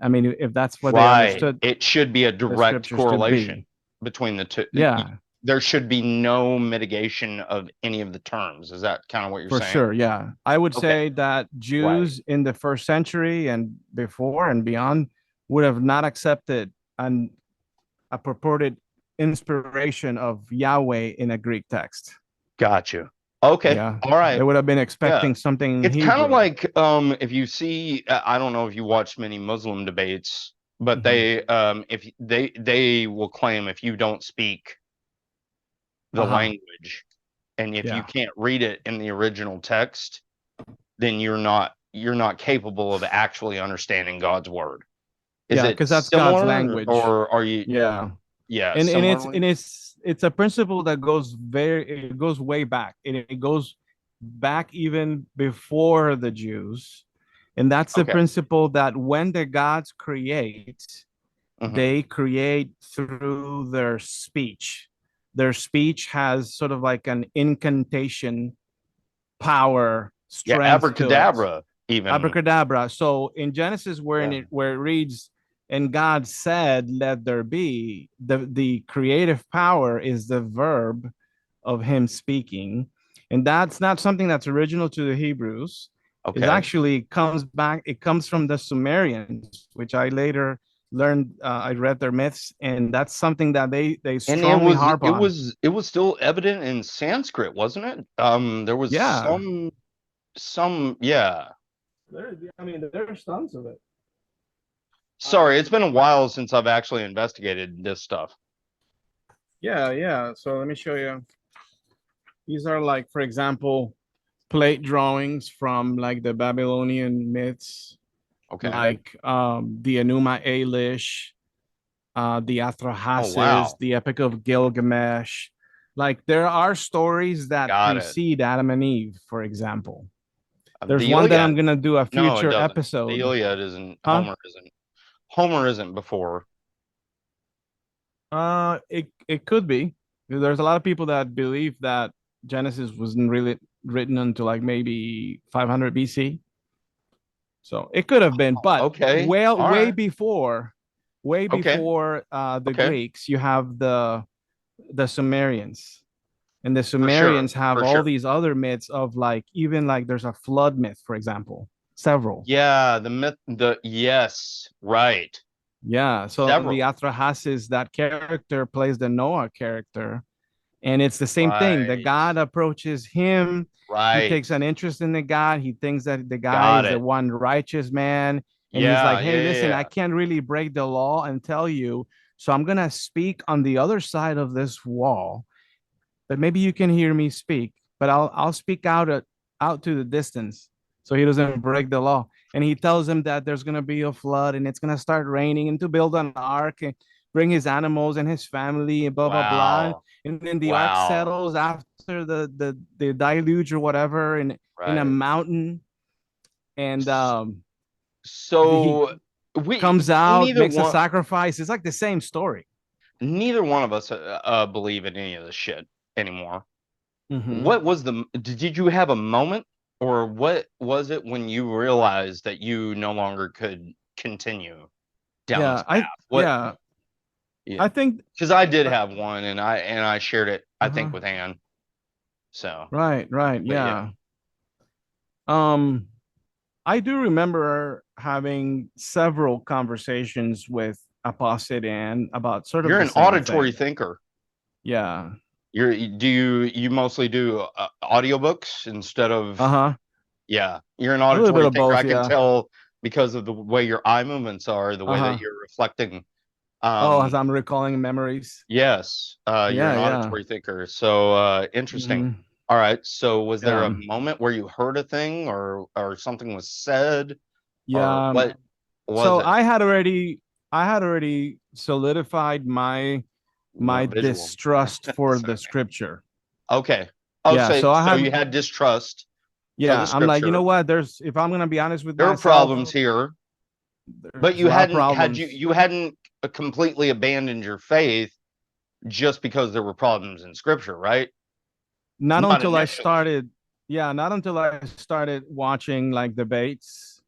I mean, if that's what they Right. understood It should be a the direct scriptures to correlation be. between the two. Yeah, There should be no mitigation of any of the terms. Is that kind of what you're for saying? sure. Yeah. I would Okay. say that Right. Jews in the first century and before and beyond would have not accepted an, a purported inspiration of Yahweh in a Greek text. Gotcha. Okay. Yeah. All They right. would have been Yeah. expecting something in It's kind of Hebrew. like if you see I don't know if you watch many Muslim debates, but Mhm. if they will claim if you don't speak the Uh-huh. language and if you Yeah. can't read it in the original text, then you're not capable of actually understanding God's word. Is Yeah, it because that's God's similar language. or are you Yeah. yeah, And it's similarly? and it's a principle that it goes way back. And it goes back even before the Jews. And that's the Okay. principle that when the gods create, Hmm. they create through their speech. Their speech has sort of like an incantation power, Yeah, strength to it. abracadabra even. Abracadabra. So in Genesis, Yeah. where it reads, "And God said, Let there be," the creative power is the verb of Him speaking, and that's not something that's original to the Hebrews. It Okay. actually comes back. It comes from the Sumerians, which I later learned. I read their myths, and that's something that they And it strongly was harp it on. was it was still evident in Sanskrit, wasn't it? There was Yeah, yeah. I mean, there's tons of it. Sorry, it's been a while since I've actually investigated this stuff. Yeah, yeah. So let me show you. These are like, for example, plate drawings from like the Babylonian myths, Okay. like the Enuma Elish, the Oh Atrahasis, wow. the Epic of Gilgamesh. Like there are stories that Got it. precede Adam and Eve, for example. There's The one that I'm Iliad. gonna do a No, it future doesn't. The episode. Iliad isn't Huh? Homer isn't before. It could be. There's a lot of people that believe that Genesis wasn't really written until like maybe 500 BC. So it could have been, but Okay. well, All right. way Okay. before the Okay. Greeks, you have the Sumerians. And the For sure. Sumerians have For all sure. these other myths of like, even like there's a flood myth, for example, several. Yeah, the myth, yes, right. Yeah. So the Several. Atrahasis, that character plays the Noah character. And it's the same thing. The Right. God approaches him. He Right. takes an interest in the God. He thinks that the guy Got is the it. one righteous man. And he's like, Yeah, hey, yeah, yeah, listen, I yeah. can't really break the law and tell you. So I'm going to speak on the other side of this wall, but maybe you can hear me speak, but I'll speak out to the distance so he doesn't break the law. And he tells him that there's gonna be a flood and it's gonna start raining and to build an ark and bring his animals and his family and blah blah blah. Wow. And then the ark Wow. settles after the deluge or whatever in a Right. mountain. And S- he So we comes out, neither makes a one sacrifice. It's like the same story. neither one of us believe in any of this shit anymore. Mm-hmm. What was did you have a moment, or what was it when you realized that you no longer could continue down this Yeah, path? What, yeah, yeah, I think because I did uh, have one, and I shared it, I think, uh-huh. with Anne. So, Right, but yeah, yeah. Um, I do remember having several conversations with Apostate and about sort of you're the an same auditory thing. thinker. Yeah. You mostly do audiobooks instead of, Uh-huh. yeah, you're an A little bit auditory of thinker. both, I can yeah. tell because of the way your eye movements are, the way that Uh-huh. you're reflecting. Oh, as Um, I'm recalling memories. yes, you're Yeah, an yeah. auditory thinker. So interesting. Hmm. All right. So was there a Yeah. moment where you heard a thing, or something was said, or Yeah. what was So it? I had already solidified my Well, visual. distrust for the Sorry. scripture. Okay. Oh, Yeah. so So I so have you had distrust for the yeah, I'm like, you know scripture. what? There's if I'm gonna be honest with There were myself, problems here, but there's a you lot of hadn't had problems. you hadn't completely abandoned your faith just because there were problems in scripture, right? Not Not until I initially. started, yeah, not until I started watching like debates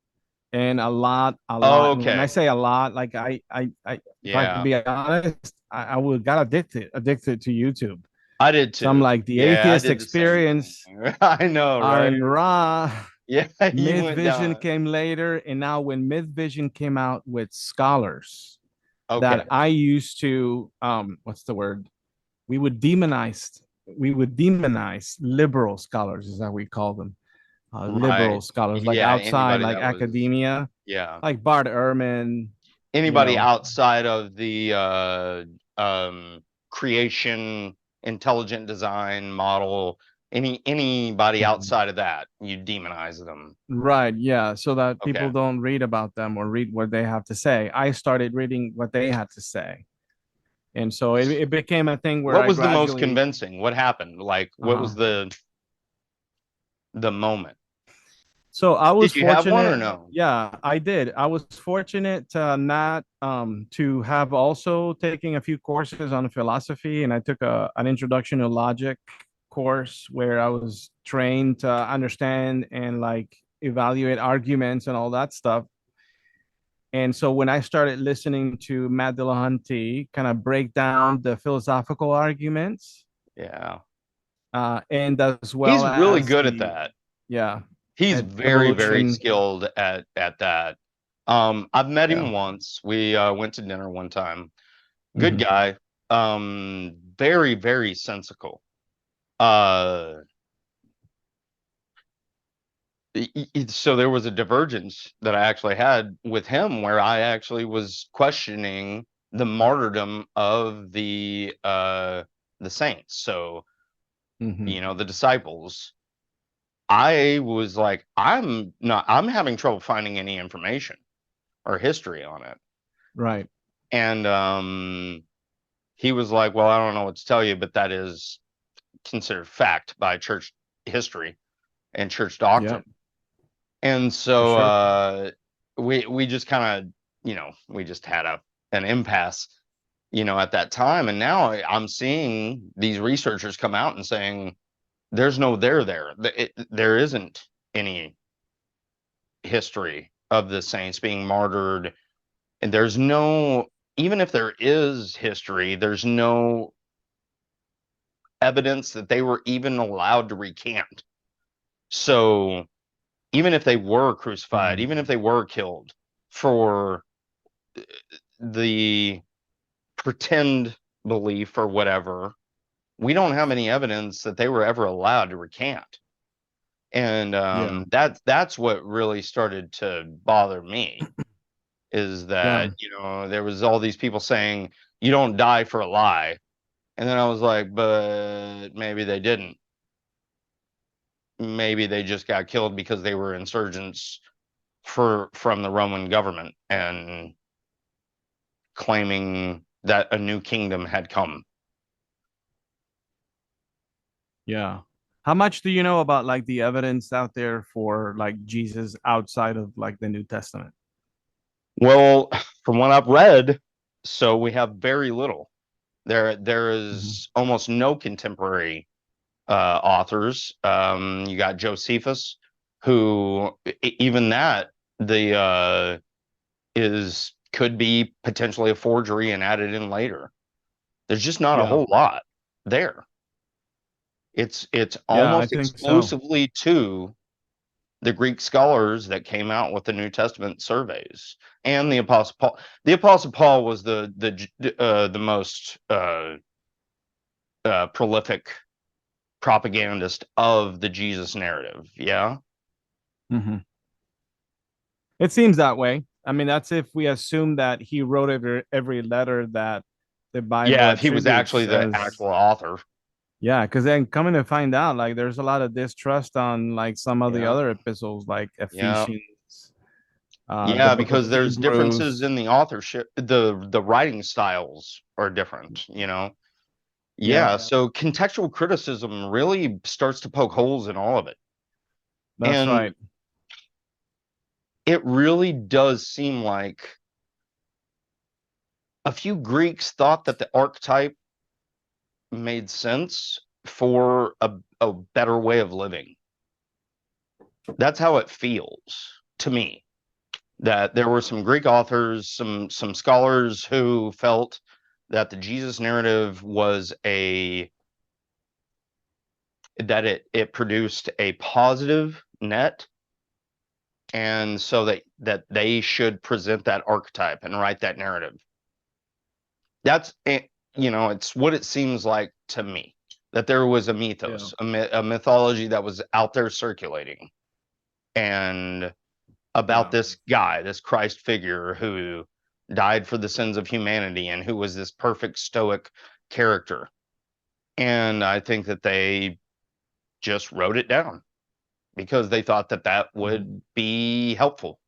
and a Oh, lot. And when I okay. say a lot, like if I could Yeah. be honest, I would got addicted to YouTube. I did So I'm too. like the Yeah, I atheist did the same experience, thing. I know, right? Ayn Ra, Yeah, you Myth went Vision down. came later, and now when Myth Vision came out with scholars that Okay. I used to what's the word? We would demonize we would demonize liberal scholars, is that we call them. Right. Liberal scholars, like Yeah, outside, anybody like that was, academia, yeah. like Bart Ehrman, you Anybody know. outside of the creation, intelligent design model, anybody Mhm. outside of that, you demonize them. Right, yeah, so that people Okay. don't read about them or read what they have to say. I started reading what they had to say. And so it became a thing where What I was the most gradually, convincing? What happened? Like, what was uh-huh. the moment? So I was Did you have one or fortunate. no? Yeah, I did. I was fortunate to not to have also taking a few courses on philosophy, and I took an introduction to logic course where I was trained to understand and like evaluate arguments and all that stuff. And so when I started listening to Matt Dillahunty kind of break down the philosophical arguments, Yeah. and as He's well really as good at the that. yeah, He's very, very evolution. skilled at that. I've met Yeah. him once. We went to dinner one time. Good Mhm. guy. Very, very sensical. Uh, so there was a divergence that I actually had with him where I actually was questioning the martyrdom of the saints. So, Mhm. the disciples. I was like, I'm having trouble finding any information or history on it. Right. And he was like, well, I don't know what to tell you, but that is considered fact by church history and church Yeah, doctrine. And for so sure. we just kind of, we just had an impasse, at that time. And now I'm seeing these researchers come out and saying there's no there. There isn't any history of the saints being martyred, and there's no, even if there is history, there's no evidence that they were even allowed to recant. So even if they were crucified, even if they were killed for the pretend belief or whatever, we don't have any evidence that they were ever allowed to recant. And Yeah. that's what really started to bother me, is Yeah. that, there was all these people saying you don't die for a lie. And then I was like, but maybe they didn't. Maybe they just got killed because they were insurgents from the Roman government and claiming that a new kingdom had come. Yeah. How much do you know about like the evidence out there for like Jesus outside of like the New Testament? Well, from what I've read, so we have very little. There Mhm. is almost no contemporary authors. You got Josephus, who even that the is could be potentially a forgery and added in later. There's just not a Yeah. whole lot there. It's Yeah, I almost think so. exclusively to the Greek scholars that came out with the New Testament surveys and the Apostle Paul. The Apostle Paul was the most prolific propagandist of the Jesus narrative. Yeah. Mhm. It seems that way. I mean, that's if we assume that he wrote every letter that the Bible Yeah, if he was attributes actually the as, actual author. yeah, because then coming to find out, like there's a lot of distrust on like some of the Yeah. other epistles, like Yeah. Ephesians, the Yeah, book of because there's differences Hebrews. in the authorship, the writing styles are different. Yeah, Yeah, so contextual criticism really starts to poke holes in all of it. that's And right. it really does seem like a few Greeks thought that the archetype made sense for a better way of living. That's how it feels to me. That there were some Greek authors, some scholars who felt that the Jesus narrative was that it produced a positive net, and so that they should present that archetype and write that narrative. That's it. It's what it seems like to me, that there was a Yeah, mythos, a mythology that was out there circulating, and about yeah, this guy, this Christ figure who died for the sins of humanity and who was this perfect stoic character. And I think that they just wrote it down because they thought that that mhm. would be helpful.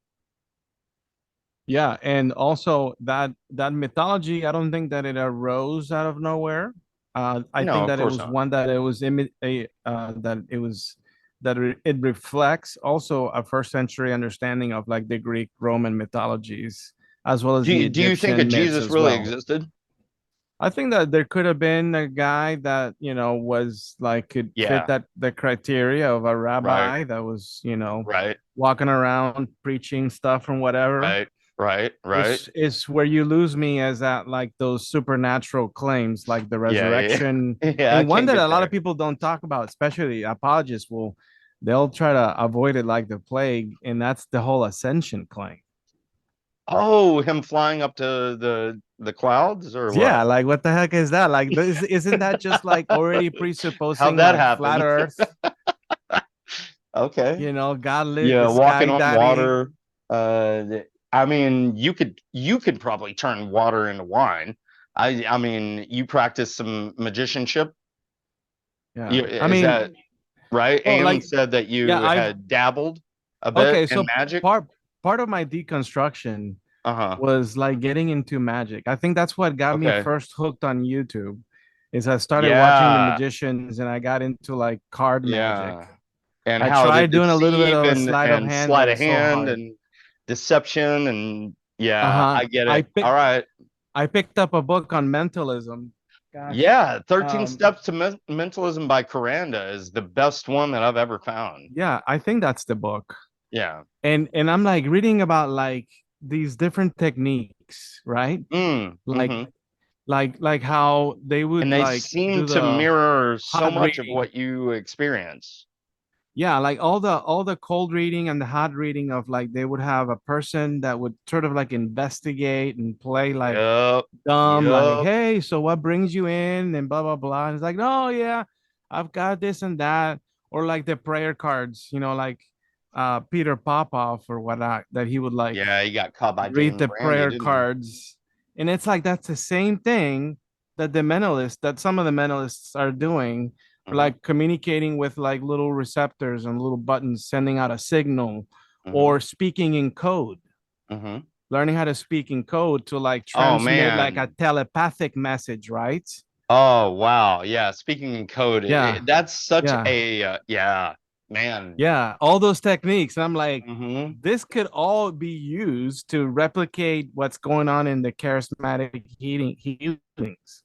Yeah, and also that mythology, I don't think that it arose out of nowhere. I No, think of that it course was not. one that it was that it was it reflects also a first century understanding of like the Greek Roman mythologies as well as Do the you, do you think a Egyptian myths Jesus as really well. existed? I think that there could have been a guy that, was like could fit Yeah, that the criteria of a right, rabbi that was, right, walking around preaching stuff from whatever. right, right, right. Is where you lose me as that like those supernatural claims like the Yeah, yeah, resurrection, yeah. I and one can't that get a lot of there. people don't talk about, especially apologists will, they'll try to avoid it like the plague, and that's the whole ascension claim. Oh, him flying up to the clouds or Yeah, what? like what the heck is that? Like this, isn't that just like already How'd presupposing that like flat happen? earth? Okay. God lit Yeah, the walking sky on daddy. water. I mean, you could probably turn water into wine. I mean, you practice some magicianship. Yeah, I Is mean, that right? well, Aim like, said that yeah, you I've had dabbled a bit okay, in so magic. part of my deconstruction Uh-huh. was like getting into magic. I think that's what got me Okay. first hooked on YouTube. Is I started watching the Yeah. magicians and I got into like card magic. Yeah. And I how to tried doing a little bit deceive of a and sleight of and hand, but sleight it of was so hand hard. and deception and yeah, Uh-huh. I get I it. All picked right. I picked up a book on mentalism. Gosh. Yeah, 13 Um, Steps to Mentalism by Coranda is the best one that I've ever found. yeah, I think that's the book. Yeah. And I'm like reading about like these different techniques, right? Mm, Like mm-hmm. like how they And would they like seem do to the mirror so hot much of reading. what you experience. Yeah, like all the cold reading and the hot reading of like they would have a person that would sort of like investigate and play like Yep. dumb, like, Yep. hey, so what brings you in and blah blah blah. And it's like, oh yeah, I've got this and that. Or like the prayer cards, like Peter Popoff or whatnot, that he would like Yeah, he got caught by read James the Randi, prayer didn't he? cards. And it's like that's the same thing that some of the mentalists are doing, Hmm. like communicating with like little receptors and little buttons, sending out a signal, Hmm. or speaking in code, Hmm. learning how to speak in code to like Oh transmit like a man. telepathic message, right? Oh wow. Yeah. Speaking in code, Yeah, that's such yeah, a yeah, man. yeah. All those techniques. And I'm like, Hmm. this could all be used to replicate what's going on in the charismatic healings.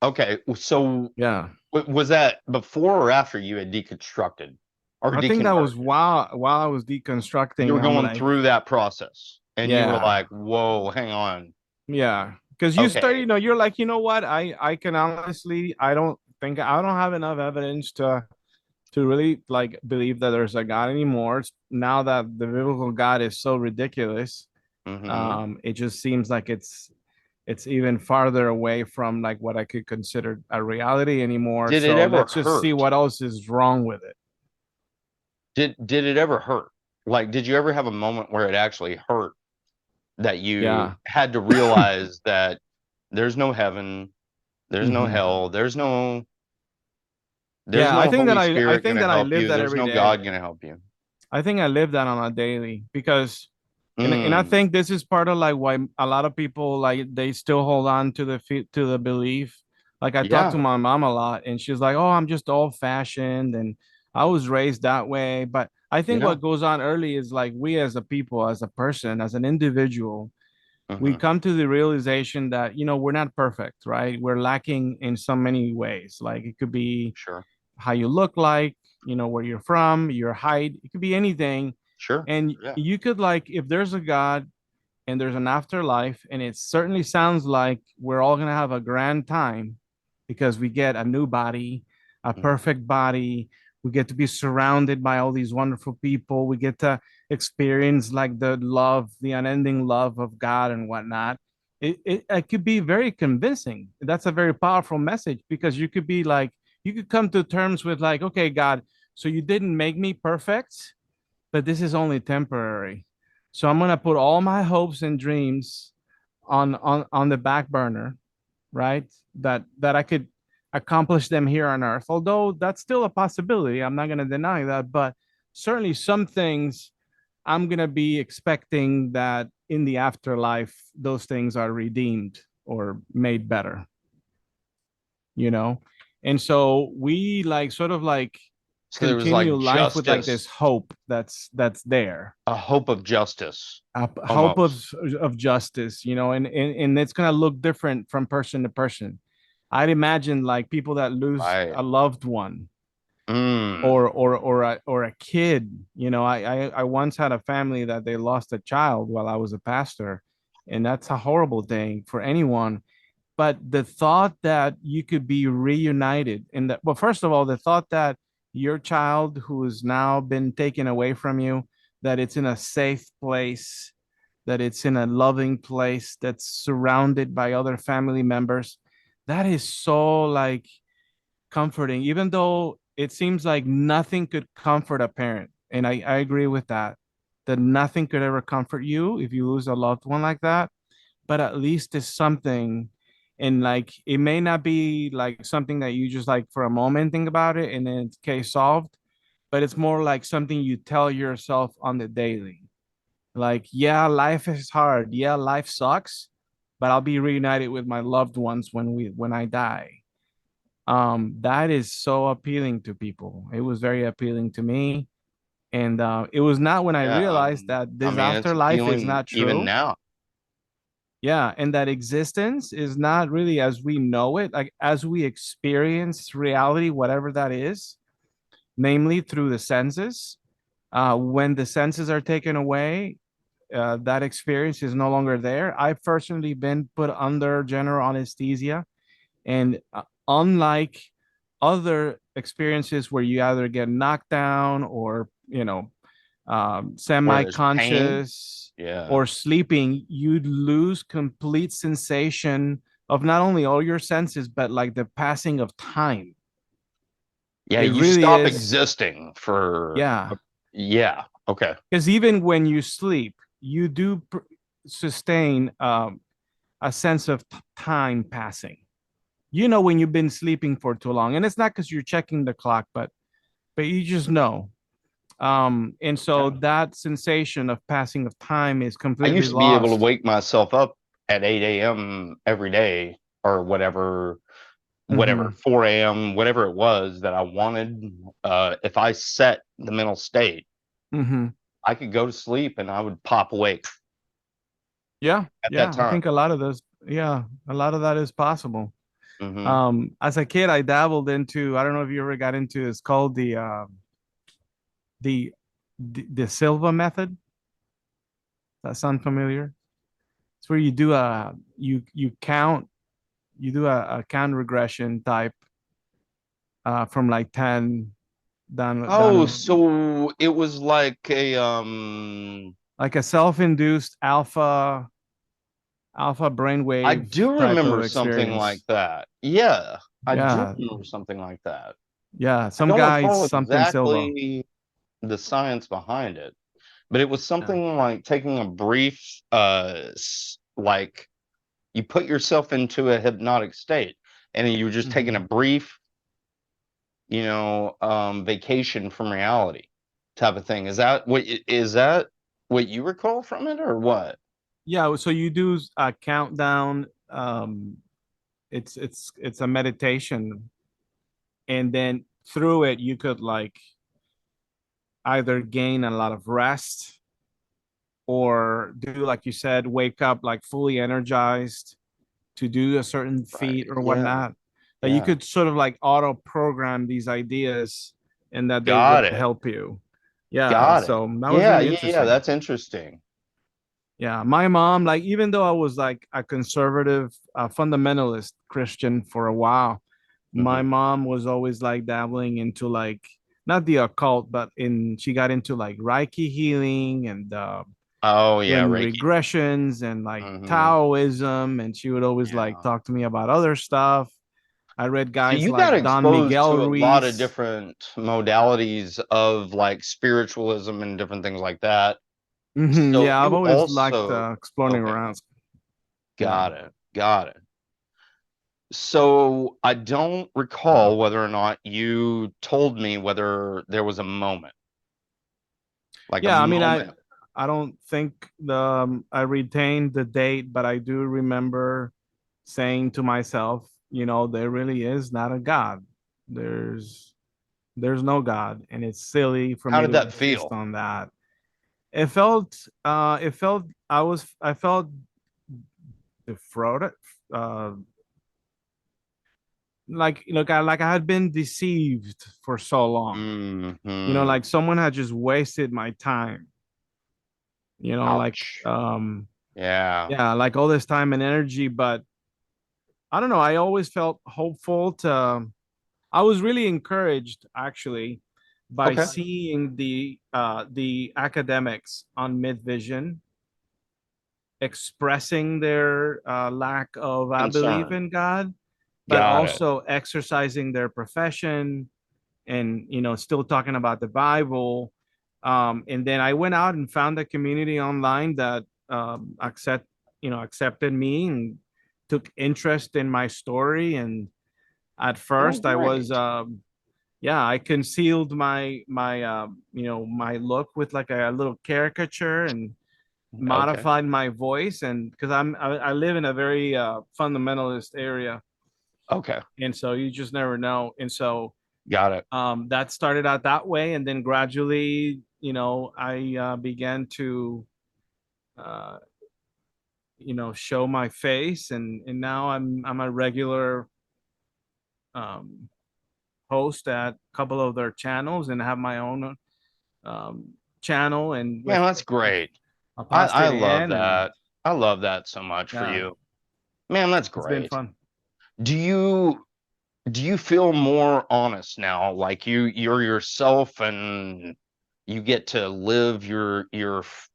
Okay. So Yeah. was that before or after you had deconstructed or I think that was deconverted? while I was You deconstructing. were I'm going like, through that process and you were yeah, like, whoa, hang on. yeah. Because you start, Okay. you're like, you know what? I can honestly, I don't have enough evidence to really like believe that there's a God anymore. Now that the biblical God is so ridiculous, Hmm. it just seems like it's even farther away from like what I could consider a reality anymore. Did it So ever let's just see hurt? what else is wrong with it. Did it ever hurt? Like, did you ever have a moment where it actually hurt that you Yeah. had to realize that there's no heaven, there's no Hmm. hell, there's Yeah, no Holy I Spirit think gonna that I help live you, that there's every no God day. gonna help you? I think I live that on a daily because, and I Mm, think this is part of like why a lot of people like they still hold on to to the belief. Like I talk to yeah, my mom a lot, and she's like, "Oh, I'm just old fashioned, and I was raised that way." But I think yeah. what goes on early is like we as a people, as a person, as an individual, we Hmm. come to the realization that we're not perfect, right? We're lacking in so many ways. Like it could be Sure, how you look like, where you're from, your height. It could be anything. sure, And yeah. you could like, if there's a God and there's an afterlife, and it certainly sounds like we're all gonna have a grand time because we get a new body, a Hmm. perfect body. We get to be surrounded by all these wonderful people. We get to experience like the love, the unending love of God and whatnot. It could be very convincing. That's a very powerful message because you could be like, you could come to terms with like, okay, God, so you didn't make me perfect, but this is only temporary. So I'm gonna put all my hopes and dreams on the back burner, right? That I could accomplish them here on Earth. Although that's still a possibility. I'm not gonna deny that, but certainly some things I'm gonna be expecting that in the afterlife, those things are redeemed or made better, you know? And so we like sort of like So there was continue like life with like this justice, hope that's there, a hope of justice, a hope almost. of justice, and it's gonna look different from person to person. I'd imagine like people that lose Right. a loved one Mm, or a kid. I once had a family that they lost a child while I was a pastor, and that's a horrible thing for anyone. But the thought that you could be reunited in that, well, first of all, the thought that your child who has now been taken away from you, that it's in a safe place, that it's in a loving place, that's surrounded by other family members, that is so like comforting, even though it seems like nothing could comfort a parent. And I agree with that nothing could ever comfort you if you lose a loved one like that, but at least it's something. And like it may not be like something that you just like for a moment think about it and then it's case solved, but it's more like something you tell yourself on the daily. Like, yeah, life is hard. Yeah, life sucks, but I'll be reunited with my loved ones when I die. That is so appealing to people. It was very appealing to me. And it was not when I yeah. realized that I this mean, it's afterlife is appealing not even true. now. Yeah, and that existence is not really as we know it, like as we experience reality, whatever that is, namely through the senses. When the senses are taken away, that experience is no longer there. I've personally been put under general anesthesia, and unlike other experiences where you either get knocked down or Where there's pain. semi-conscious Yeah. or sleeping, you'd lose complete sensation of not only all your senses but like the passing of time. Yeah, It you really stop is. existing for Yeah, yeah. Okay. because even when you sleep, you do sustain a sense of time passing. You know when you've been sleeping for too long, and it's not because you're checking the clock, but you just know. And so Okay. that sensation of passing of time is I completely used to be able to lost. wake myself up at 8 a.m. every day or whatever, Mm-hmm. 4 a.m., whatever it was that I wanted. If I set the mental state, Mm-hmm. I could go to sleep and I would pop awake Yeah, at that yeah. I time. think a lot of those, yeah, a lot of that is possible. Hmm. As a kid, I dabbled into, I don't know if you ever got into, it's called the the Silva method. That sound familiar? It's where you do you count, you do a count regression type from like 10 Oh, down, so it was like a like a self-induced alpha I brainwave do type of remember something like experience. that. Yeah, I do Yeah, remember something like that. yeah. I Some don't guys, recall something Silva. exactly the science behind it, but it was Yeah. something like taking a brief like you put yourself into a hypnotic state and you were just taking a Hmm. brief, vacation from reality type of thing. Is that what you recall from it or what? Yeah. So you do a countdown. It's a meditation, and then through it you could like either gain a lot of rest or do like you said, wake up like fully energized to do a certain feat Right. or Yeah. whatnot. That you Yeah. could sort of like auto program these ideas and that they Got would it. help you. Yeah. Got it. So that was Yeah, really yeah, yeah. interesting. That's interesting. Yeah, my mom, like, even though I was like a conservative, fundamentalist Christian for a while, my Hmm. mom was always like dabbling into like not the occult, but she got into like Reiki healing and Oh yeah, doing Reiki. regressions and like Hmm. Taoism, and she would always like Yeah. talk to me about other stuff. I read So guys you got like Don exposed Miguel to a lot of Ruiz. different modalities of like spiritualism and different things like that. So Yeah, I've you always liked also, exploring okay, around. Yeah. got it. Got it. So I don't recall whether or not you told me whether there was a moment, like a Yeah, I mean, I moment. I don't think I retained the date, but I do remember saying to myself, there really is not a God. There's there's no God, and it's silly for How me did to that insist feel? on that. It felt I felt defrauded, uh like I had been deceived for so long. Hmm. Like someone had just wasted my time, like Ouch. Yeah. yeah, like all this time and energy. But I don't know, I always felt hopeful to I was really encouraged actually by Okay. seeing the academics on Midvision expressing their lack of I believe Concern. in God, but Got it. also exercising their profession and still talking about the Bible. And then I went out and found a community online that accepted me and took interest in my story. And at Oh, first I was great. yeah, I concealed my look with like a little caricature and Okay. modified my voice, and because I live in a very fundamentalist area, Okay. and so you just never know. And so Got it. that started out that way, and then gradually, I began to uh, show my face, and now I'm a regular um, host at a couple of their channels and have my own channel and Man, with that's great. I Apostate love and that. I love that so much for yeah, you. Man, that's it's been great. fun. Do you feel more honest now? Like you're yourself and you get to live your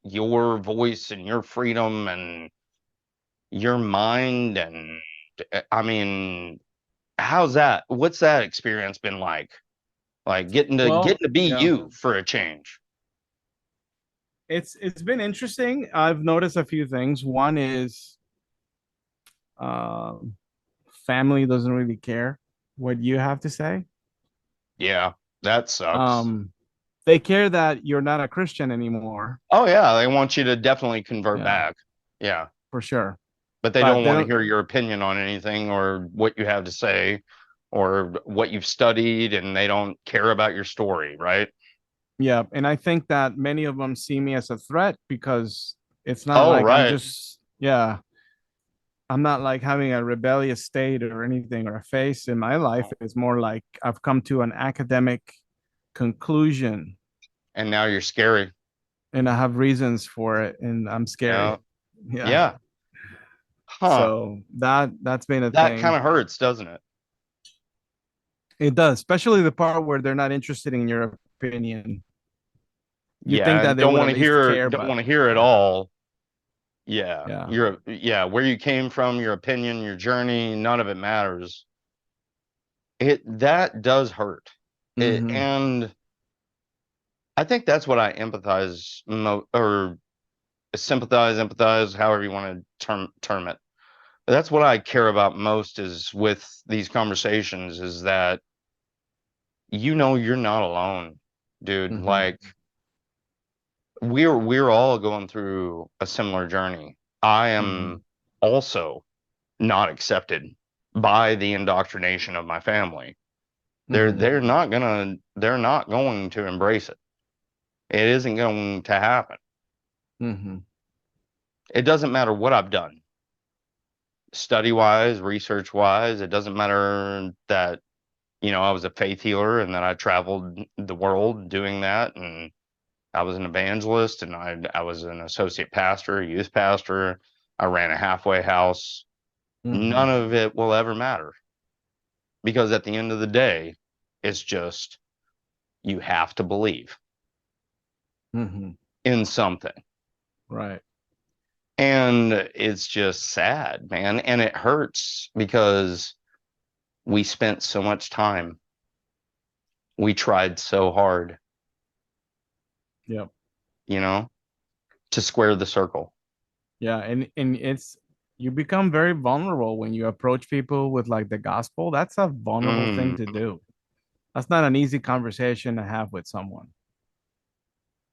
voice and your freedom and your mind and I mean, how's that? What's that experience been like? Like getting Well, to be yeah, you for a change. it's been interesting. I've noticed a few things. One is um family doesn't really care what you have to say. Yeah, that sucks. Um, they care that you're not a Christian anymore. Oh yeah, they want you to definitely convert Yeah, back. Yeah, for sure. but they But don't they want to don't. hear your opinion on anything or what you have to say or what you've studied, and they don't care about your story, right? Yeah, and I think that many of them see me as a threat because it's not Oh, like I'm right. just yeah. I'm not like having a rebellious state or anything or a face in my life. It's more like I've come to an academic conclusion And now you're scary. and I have reasons for it and I'm Yeah. scary. Yeah. Yeah. Huh. So that's been a That kind thing. of hurts, doesn't it? It does, especially the part where they're not interested in your opinion. You think Yeah, that and they would at least care, don't but want to hear it yeah, all. Yeah. yeah. Yeah, where you came from, your opinion, your journey, none of it matters. It that does hurt. Mm-hmm. And I think that's what I empathize or empathize, however you want to term it. But that's what I care about most is with these conversations is that you're not alone, dude. Mm-hmm. Like we're all going through a similar journey. I Mm-hmm. am also not accepted by the indoctrination of my family. Mm-hmm. They're not going to embrace it. It isn't going to happen. Mm-hmm. It doesn't matter what I've done, study wise, research wise. It doesn't matter that, I was a faith healer and that I traveled the world doing that. And I was an evangelist and I was an associate pastor, youth pastor. I ran a halfway house. Mm-hmm. None of it will ever matter because at the end of the day, it's just you have to believe Mm-hmm. in something. Right. And it's just sad, man. And it hurts because we spent so much time. We tried so hard, Yep. you know, to square the circle. Yeah, and it's you become very vulnerable when you approach people with like the gospel. That's a vulnerable thing Mm. to do. That's not an easy conversation to have with someone.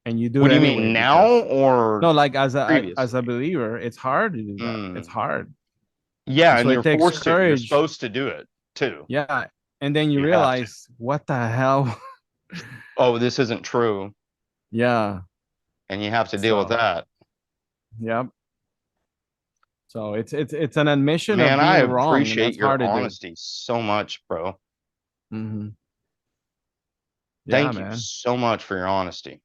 And you do What it do you anyway mean now because or no, like as a previously? believer, it's hard to do that. It's Mm. hard. Yeah, And so and it you're takes forced to. You're courage. supposed to do it too. Yeah. And then you You have to. realize what the hell? Oh, this isn't true, Yeah. and you have to deal with So, that. yep. So it's an admission of Man, I being wrong, and appreciate that's your hard to do. honesty so much, bro. Hmm. Yeah, Thank you man. so much for your honesty.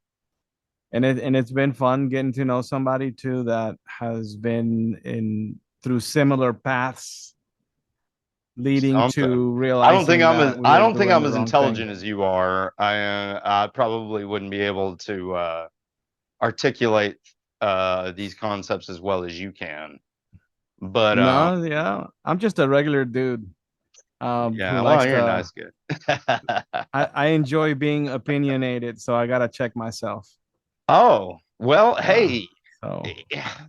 And it's been fun getting to know somebody too that has been in through similar paths leading Something. to realizing that we I were don't think doing I'm the as wrong thing. intelligent as you are. I probably wouldn't be able to articulate these concepts as well as you can. But No, yeah, I'm just a regular dude who yeah, well, likes you're a to. nice kid. I enjoy being opinionated, so I gotta check myself. Oh, well, Yeah. hey, So.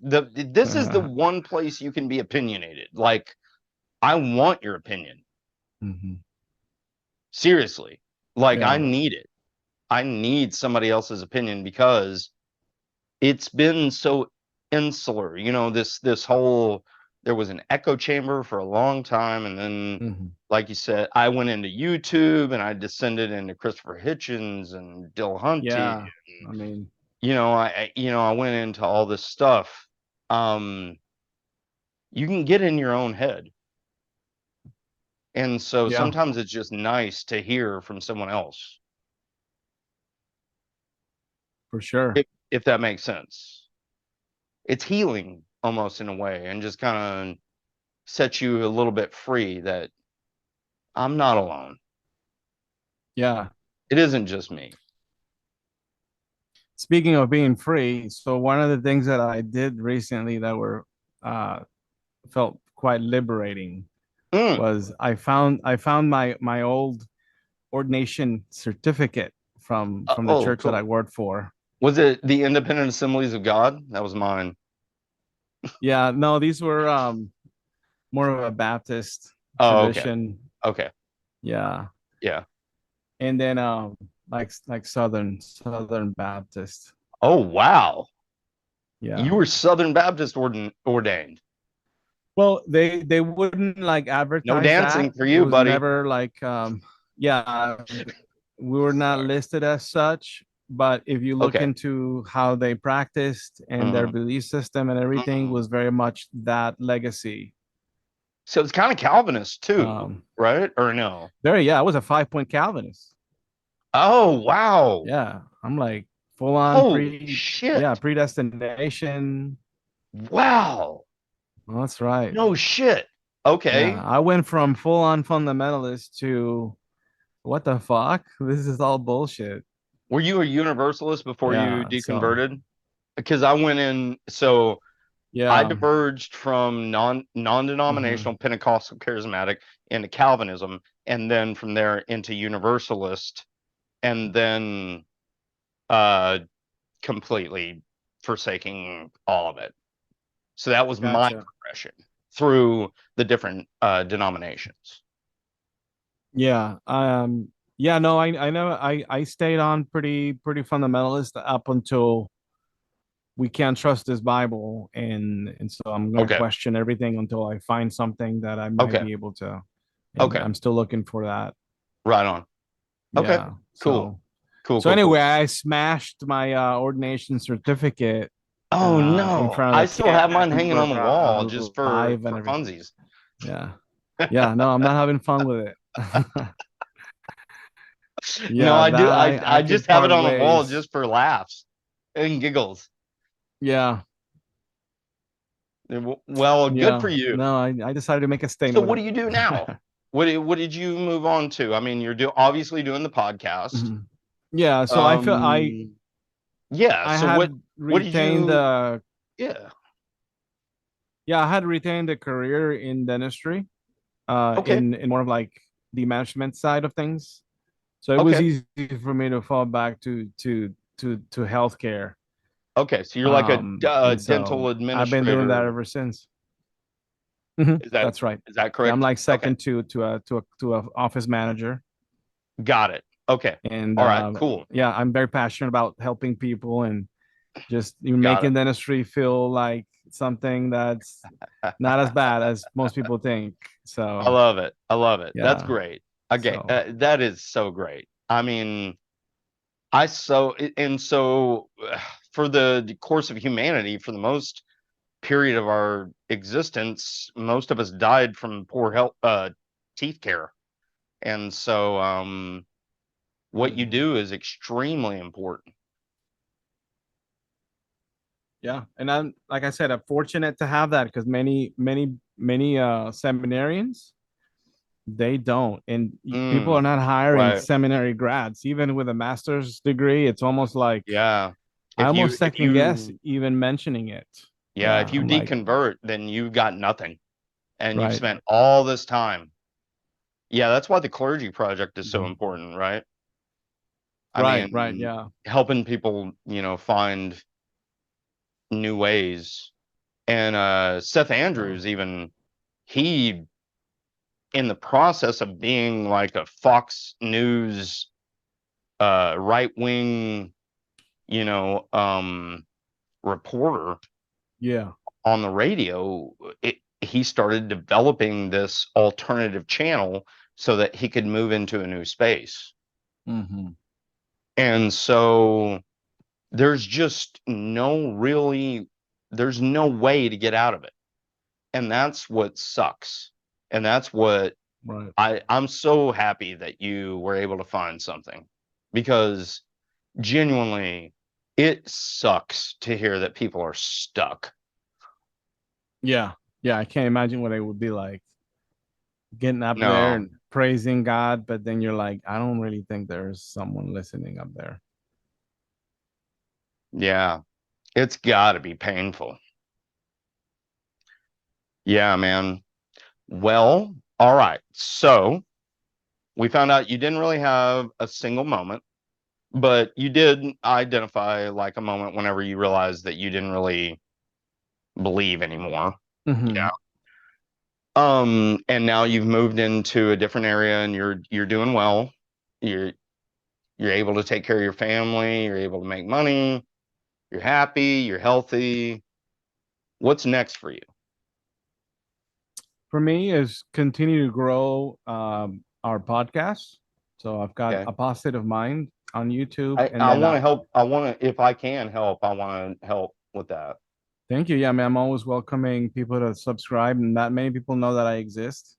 this is the one place you can be opinionated. Like, I want your opinion. Mhm. Seriously. Like, I Yeah. need it. I need somebody else's opinion because it's been so insular. This whole there was an echo chamber for a long time, and then, Mhm. like you said, I went into YouTube and I descended into Christopher Hitchens and Dill Hunty. Yeah. I mean, I went into all this stuff. Um, you can get in your own head. And so yeah, sometimes it's just nice to hear from someone else, for sure. if that makes sense. it's healing almost in a way, and just kind of sets you a little bit free that I'm not alone. Yeah. It isn't just me. Speaking of being free, so one of the things that I did recently that were uh felt quite liberating Mm. was I found my old ordination certificate from the Oh, church that I cool. worked for. Was it the Independent Assemblies of God? That was mine. Yeah, no, these were more of a Baptist Oh, okay. tradition. Okay. Yeah. Yeah. And then like Southern Baptist. Oh, wow. You Yeah. were Southern Baptist ordained. Well, they wouldn't like No advertise dancing that. for It you, was buddy. never like yeah, we were not Sorry. listed as such, but if you look Okay. into how they practiced and their Mhm. belief system and everything Mhm. was very much that legacy. So it's kind of Calvinist too, Um right? Or no? I was a 5 point Calvinist. Oh, wow. Yeah. I'm like full on Holy shit. predestination. Wow. That's right. No shit. Yeah. Okay. I went from full on fundamentalist to what the fuck? This is all bullshit. Were you a Universalist before you Yeah. So deconverted? Because I went in, so I yeah. diverged from Hmm. non-denominational Pentecostal charismatic into Calvinism, and then from there into Universalist, and then uh completely forsaking all of it. So that was my Gotcha. progression through the different denominations. Yeah. Yeah, no, I know I stayed on pretty fundamentalist up until we can't trust this Bible, and so I'm gonna Okay. question everything until I find something that I might Okay. be able to, and Okay. I'm still looking for that. Right on. Okay. Yeah. Cool. So Cool. so Cool. anyway, Cool. I smashed my ordination certificate Oh in no. front I of the still have mine hanging on the wall camera just for live and everything. funsies. Yeah. Yeah, no, I'm not having fun with it. No, Yeah, I do. that I I just could have it part on the wall ways. just for laughs and giggles. Yeah, Well, good for yeah. you. No, I decided to make a So statement with what do you do now? it. What did you move on to? I mean, obviously doing the podcast. Mhm. Yeah, so Um, yeah. I So had what did retained you? Yeah. I had retained a career in dentistry, Okay. in more of like the management side of things. So it was Okay. easy for me to fall back to healthcare. Okay. So you're like a And dental so I've been doing that administrator. ever since. Mhm. Is That's right. that Yeah, I'm correct? like Okay. second to a office manager, Got it. Okay. and All right. Cool. yeah, I'm very passionate about helping people and just you Got it. making dentistry feel like something that's not as bad as most people think. I So love it. I love it. That's yeah, great. Okay. so That is so great. I mean, I so and so for the course of humanity, for the most period of our existence, most of us died from poor health, teeth care. And so, what you mhm. do is extremely important. Yeah, and I'm like I said, I'm fortunate to have that because many seminarians they don't, and people are Mm, not hiring right. seminary grads even with a master's degree. It's almost like Yeah. I almost If second guess you, even mentioning it. yeah, Yeah, if you I'm like, deconvert, then you got nothing, and you've right. spent all this time. Yeah, that's why the clergy project is so Mhm. important, right? I Right, mean, yeah. helping people, find new ways. And Seth Yeah. Andrews, even he, in the process of being like a Fox News right wing, you know, reporter Yeah. on the radio, he started developing this alternative channel so that he could move into a new space. Hmm. And so there's just there's no way to get out of it. And that's what sucks. And that's what Right. I'm so happy that you were able to find something, because genuinely, It sucks to hear that people are stuck. Yeah. Yeah. I can't imagine what it would be like getting up there No, and praising God, but then you're like, I don't really think there's someone listening up there. yeah, it's got to be painful. Yeah, man. Well, all right. So we found out you didn't really have a single moment, but you did identify like a moment whenever you realized that you didn't really believe anymore. Mm-hmm. Yeah. And now you've moved into a different area and you're doing well. You're you're able to take care of your family, you're able to make money, you're happy, you're healthy. What's next for you? For me, is continue to grow our podcast. So I've got Okay. Apostate of Mind on YouTube, and I then want to help. I want to, if I can help, I want to help with that. thank you. Yeah, I mean, I'm always welcoming people to subscribe, and not many people know that I exist.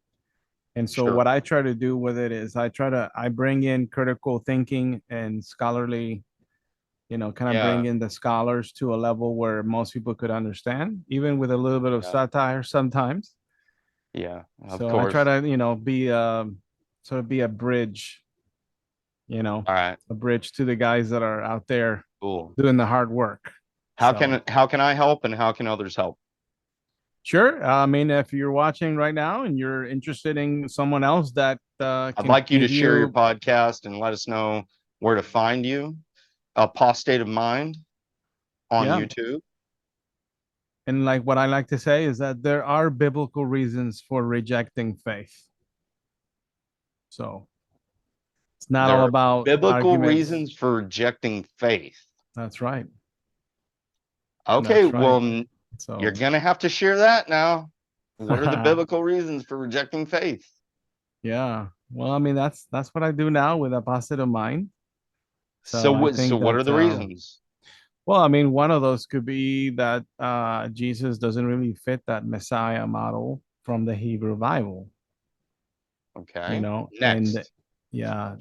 And so Sure. what I try to do with it is I bring in critical thinking and scholarly, kind of Yeah. bring in the scholars to a level where most people could understand, even with a little bit of Yeah. satire sometimes. Yeah. Of So I try course. to, be sort of be a bridge, All right. a bridge to the guys that are out there Cool. doing the hard work. How So can I help and how can others help? sure. I mean, if you're watching right now and you're interested in someone else that I'd can like you to give share your you, podcast and let us know where to find you. Apostate of Mind on yeah. YouTube. And like what I like to say is that there are biblical reasons for rejecting faith. So it's not There all are about biblical arguments. reasons for rejecting faith. That's right. Okay, That's right. well, you're So gonna have to share that now. What are the biblical reasons for rejecting faith? yeah. Well, I mean, that's what I do now with Apostate of Mind. So So I what? So think what are that the reasons? well, I mean, one of those could be that Jesus doesn't really fit that Messiah model from the Hebrew Bible, Okay. and Next. yeah,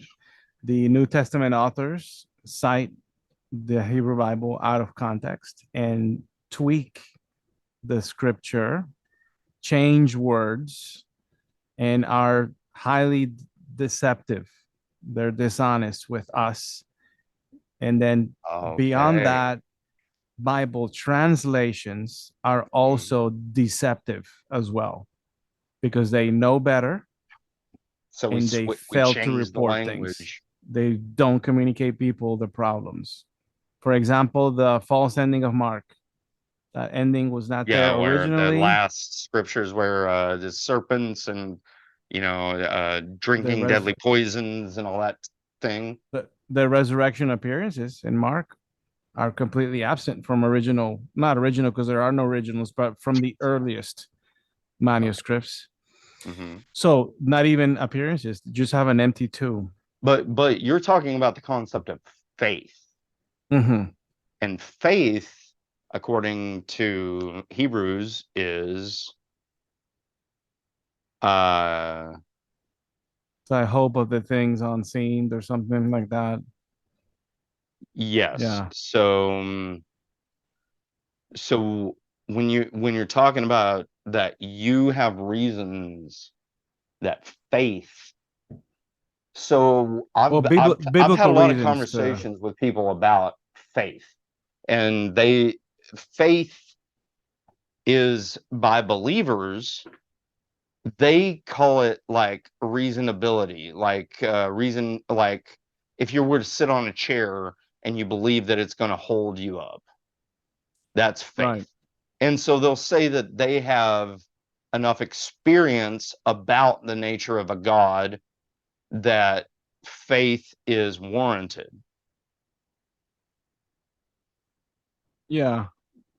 the New Testament authors cite the Hebrew Bible out of context and tweak the scripture, change words, and are highly deceptive. They're dishonest with us. And then beyond Okay. that, Bible translations are Mhm. also deceptive as well because they know better So and they we fail to changed the report things. language. They don't communicate people the problems. For example, the false ending of Mark. That ending was not there Yeah, where the originally. last scriptures where the serpents and The drinking res deadly poisons and all that thing. the resurrection appearances in Mark are completely absent from original, not original because there are no originals, but from the earliest Okay. manuscripts. Hmm. So not even appearances, just have an empty tomb. But you're talking about the concept of faith. Mm-hmm. And faith, according to Hebrews, is uh So I hope of the things unseen or something like that. yes. Yeah. So when you're talking about that you have reasons that faith. So Well, I've had a biblical lot of reasons to, conversations with people about faith, and faith is by believers. They call it like reasonability, like reason, like if you were to sit on a chair and you believe that it's going to hold you up, that's right. faith. And so they'll say that they have enough experience about the nature of a God that faith is warranted, Yeah.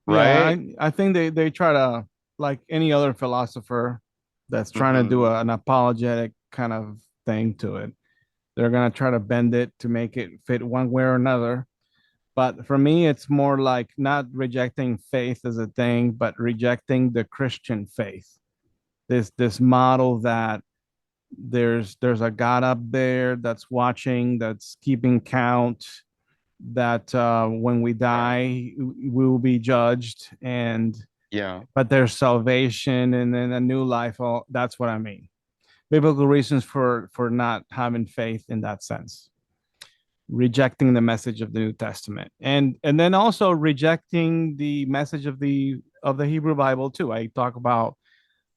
Yeah. right? I think they try to, like any other philosopher that's trying to do Hmm. an apologetic kind of thing to it. They're going to try to bend it to make it fit one way or another. But for me, it's more like not rejecting faith as a thing, but rejecting the Christian faith. This model that there's a God up there that's watching, that's keeping count, that when we die, we will be judged, and Yeah. but there's salvation and then a new life. All that's what I mean. Biblical reasons for not having faith in that sense, rejecting the message of the New Testament, and then also rejecting the message of the Hebrew Bible too. I talk about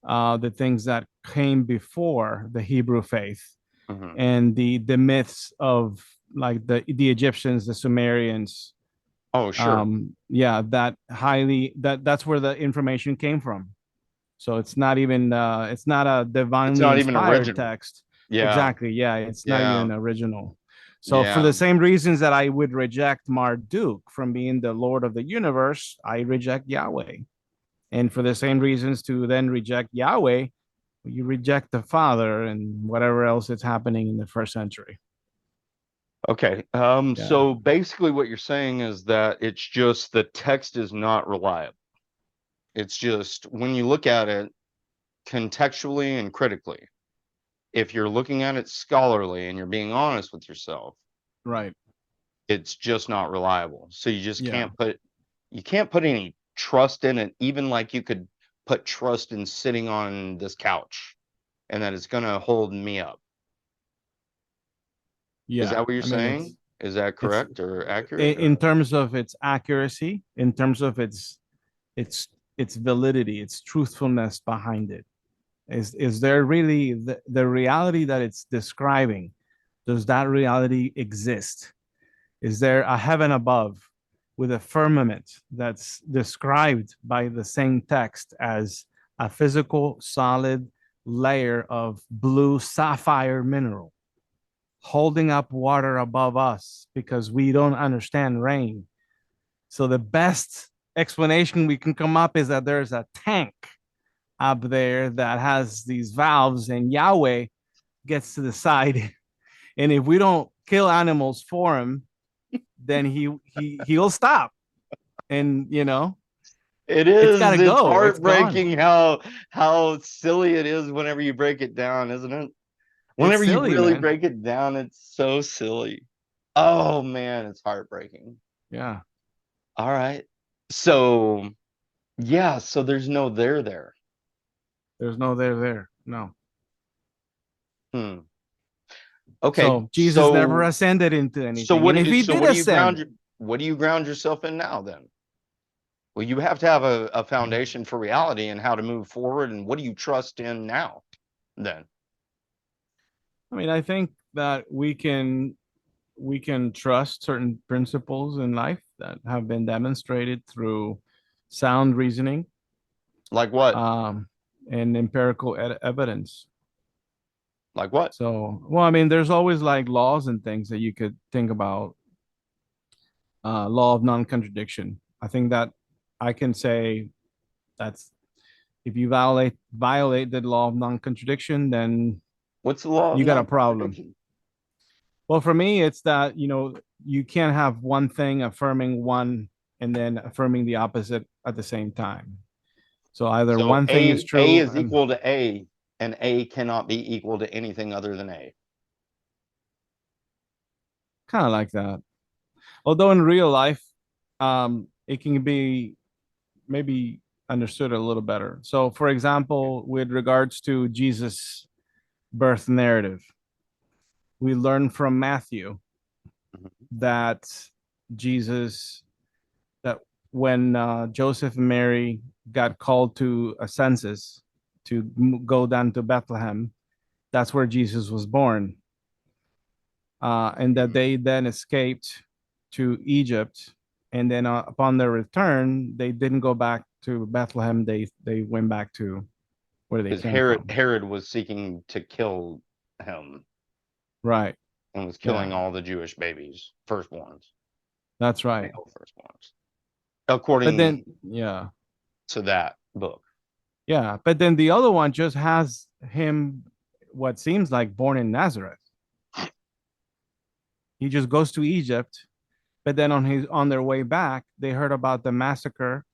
the things that came before the Hebrew faith, Hmm. and the myths of like the Egyptians, the Sumerians. Oh, sure. Yeah, that's where the information came from. So it's not a It's divinely not even inspired original. text. Yeah. Exactly. Yeah, it's not Yeah. even original. So for Yeah. the same reasons that I would reject Marduk from being the Lord of the universe, I reject Yahweh. And for the same reasons to then reject Yahweh, you reject the Father and whatever else is happening in the first century. Okay. Yeah. So basically what you're saying is that it's just the text is not reliable. It's just when you look at it contextually and critically, if you're looking at it scholarly and you're being honest with yourself, Right. it's just not reliable. So Yeah. you can't put any trust in it, even like you could put trust in sitting on this couch and that it's gonna hold me up. Is Yeah. that what you're I mean, saying? Is that it's correct or accurate in or terms of its accuracy, in terms of its its validity, its truthfulness behind it. Is there really the reality that it's describing? Does that reality exist? Is there a heaven above with a firmament that's described by the same text as a physical solid layer of blue sapphire mineral holding up water above us because we don't understand rain? So the best explanation we can come up is that there's a tank up there that has these valves, and Yahweh gets to decide. And if we don't kill animals for him, then he'll stop. And it it's got is. to It's go. It's gone. heartbreaking how silly it is whenever you break it down, isn't it? It's Whenever you silly, really man. break it down, it's so silly. Oh man, it's heartbreaking. Yeah. All right. So, yeah, so there's no there there. There's no there. No. Hmm. Okay. So Jesus never ascended into anything. And if he So did ascend, what do you ground yourself in now then? Well, you have to have a foundation for reality and how to move forward, and what do you trust in now then? I mean, I think that we can trust certain principles in life that have been demonstrated through sound reasoning, Like what? um, and empirical evidence. Like what? So, well, I mean, there's always like laws and things that you could think about. Law of non-contradiction. I think that I can say that's if you violate the law of non-contradiction, then What's the law of you got a problem. non-contradiction? Well, for me, it's that you can't have one thing affirming one and then affirming the opposite at the same time. So either So one thing is A true is and equal to A, and A cannot be equal to anything other than A. kind of like that. Although in real life, it can be maybe understood a little better. So, for example, with regards to Jesus' birth narrative, we learn from Matthew Mhm. that Jesus, that when Joseph and Mary got called to a census to go down to Bethlehem, that's where Jesus was born, and that they then escaped to Egypt, and then upon their return, they didn't go back to Bethlehem. They went back to where they Because came from. Herod was seeking to kill him Right. and was killing Yeah, all the Jewish babies, firstborns, that's right. male firstborns, But then, according yeah, to that book. yeah. But then the other one just has him, what seems like born in Nazareth. He just goes to Egypt, but then on their way back, they heard about the massacre,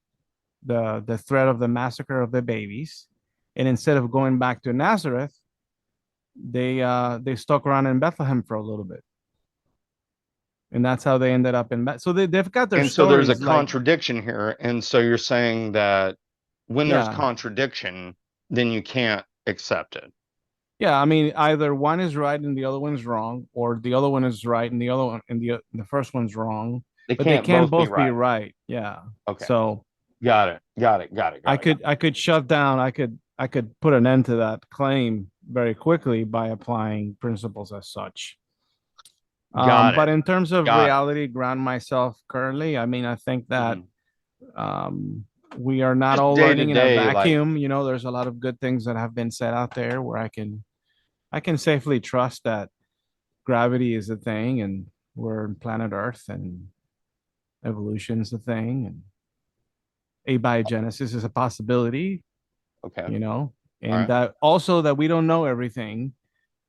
the threat of the massacre of the babies, and instead of going back to Nazareth, they stuck around in Bethlehem for a little bit. and that's how they ended up in. So they've got their And so there's a stories. Like, contradiction here. And so you're saying that when there's yeah, contradiction, then you can't accept it. yeah. I mean, either one is right and the other one's wrong, or the other one is right and the other one and the first one's wrong. They But they can't can't both be both be right. right. Yeah. Okay. So Got it. Got it. Got it. Got it. Got I could shut down. I could put an end to that claim very quickly by applying principles as such. it. Got But it. in terms of Got it. reality, ground myself currently, I mean, I think that Mhm. um, we are not Just all day to learning in a day, like, vacuum. You know, there's a lot of good things that have been said out there where I can safely trust that gravity is a thing and we're on planet Earth and evolution is a thing and abiogenesis is a possibility, okay. you know, All and right. that also that we don't know everything.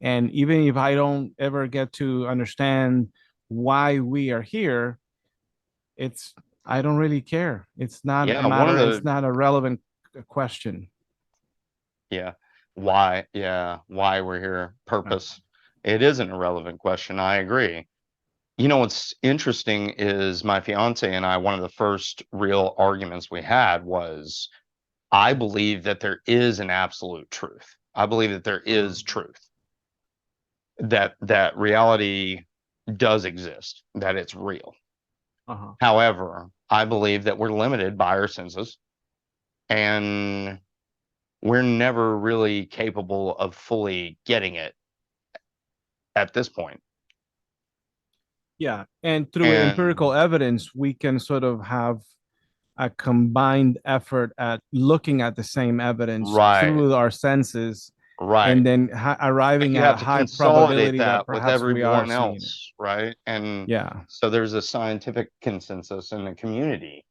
And even if I don't ever get to understand why we are here, it's I don't really care. It's not a Yeah. One of matter, it's the, not a relevant question. yeah. Why? Yeah. Why we're here. Right. Purpose. It is an irrelevant question. I agree. You know, what's interesting is my fiance and I, one of the first real arguments we had was I believe that there is an absolute truth. I believe that there is truth, that reality does exist, that it's real. Uh-huh. However, I believe that we're limited by our senses and we're never really capable of fully getting it at this point. Yeah. And through empirical And evidence, we can sort of have a combined effort at looking at the same evidence right, through our senses and right. then But arriving you at a have to high consolidate probability that that with perhaps we are everyone seeing it. else, right? And Yeah. so there's a scientific consensus in the community,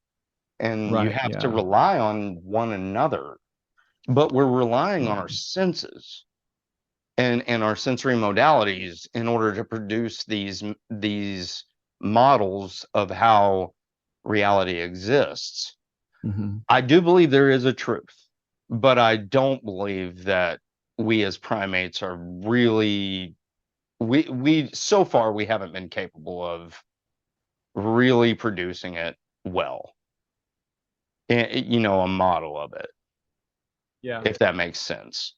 and you Right. have to Yeah. rely on one another, but we're relying on our Mhm. senses and our sensory modalities in order to produce these models of how reality exists. Mhm. I do believe there is a truth, but I don't believe that we as primates are really we so far we haven't been capable of really producing it well. And, you know, a model of it, Yeah. if that makes sense.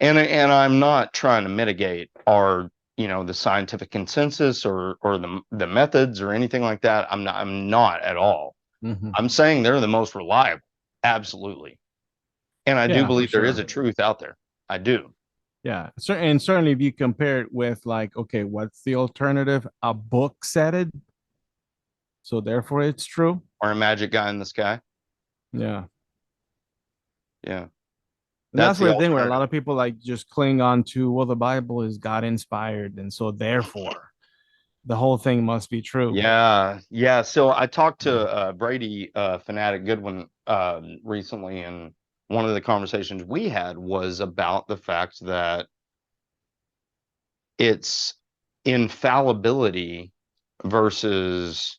And I'm not trying to mitigate our, you know, the scientific consensus or the methods or anything like that. I'm not at all. Mhm. I'm saying they're the most reliable. Absolutely. And I do Yeah, for believe there is a sure. truth out there. I do. Yeah. And certainly if you compare it with like, okay, what's the alternative? A book said it, so therefore it's true. Or a magic guy in the sky. Yeah. Yeah. And That's that's the where the thing where a lot alternative. of people like just cling on to, well, the Bible is God inspired, and so therefore the whole thing must be true. Yeah, yeah. So I talked to Brady Fanatic Goodwin recently, and one of the conversations we had was about the fact that it's infallibility versus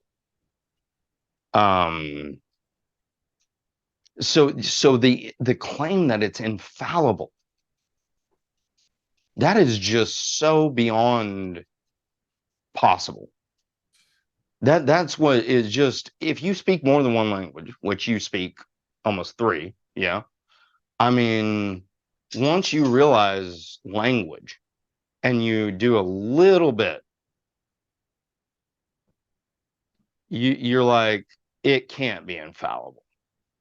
um so the claim that it's infallible, that is just so beyond possible. That's what is just if you speak more than one language, which you speak almost three, yeah. I mean, once you realize language and you do a little bit, you're like, it can't be infallible.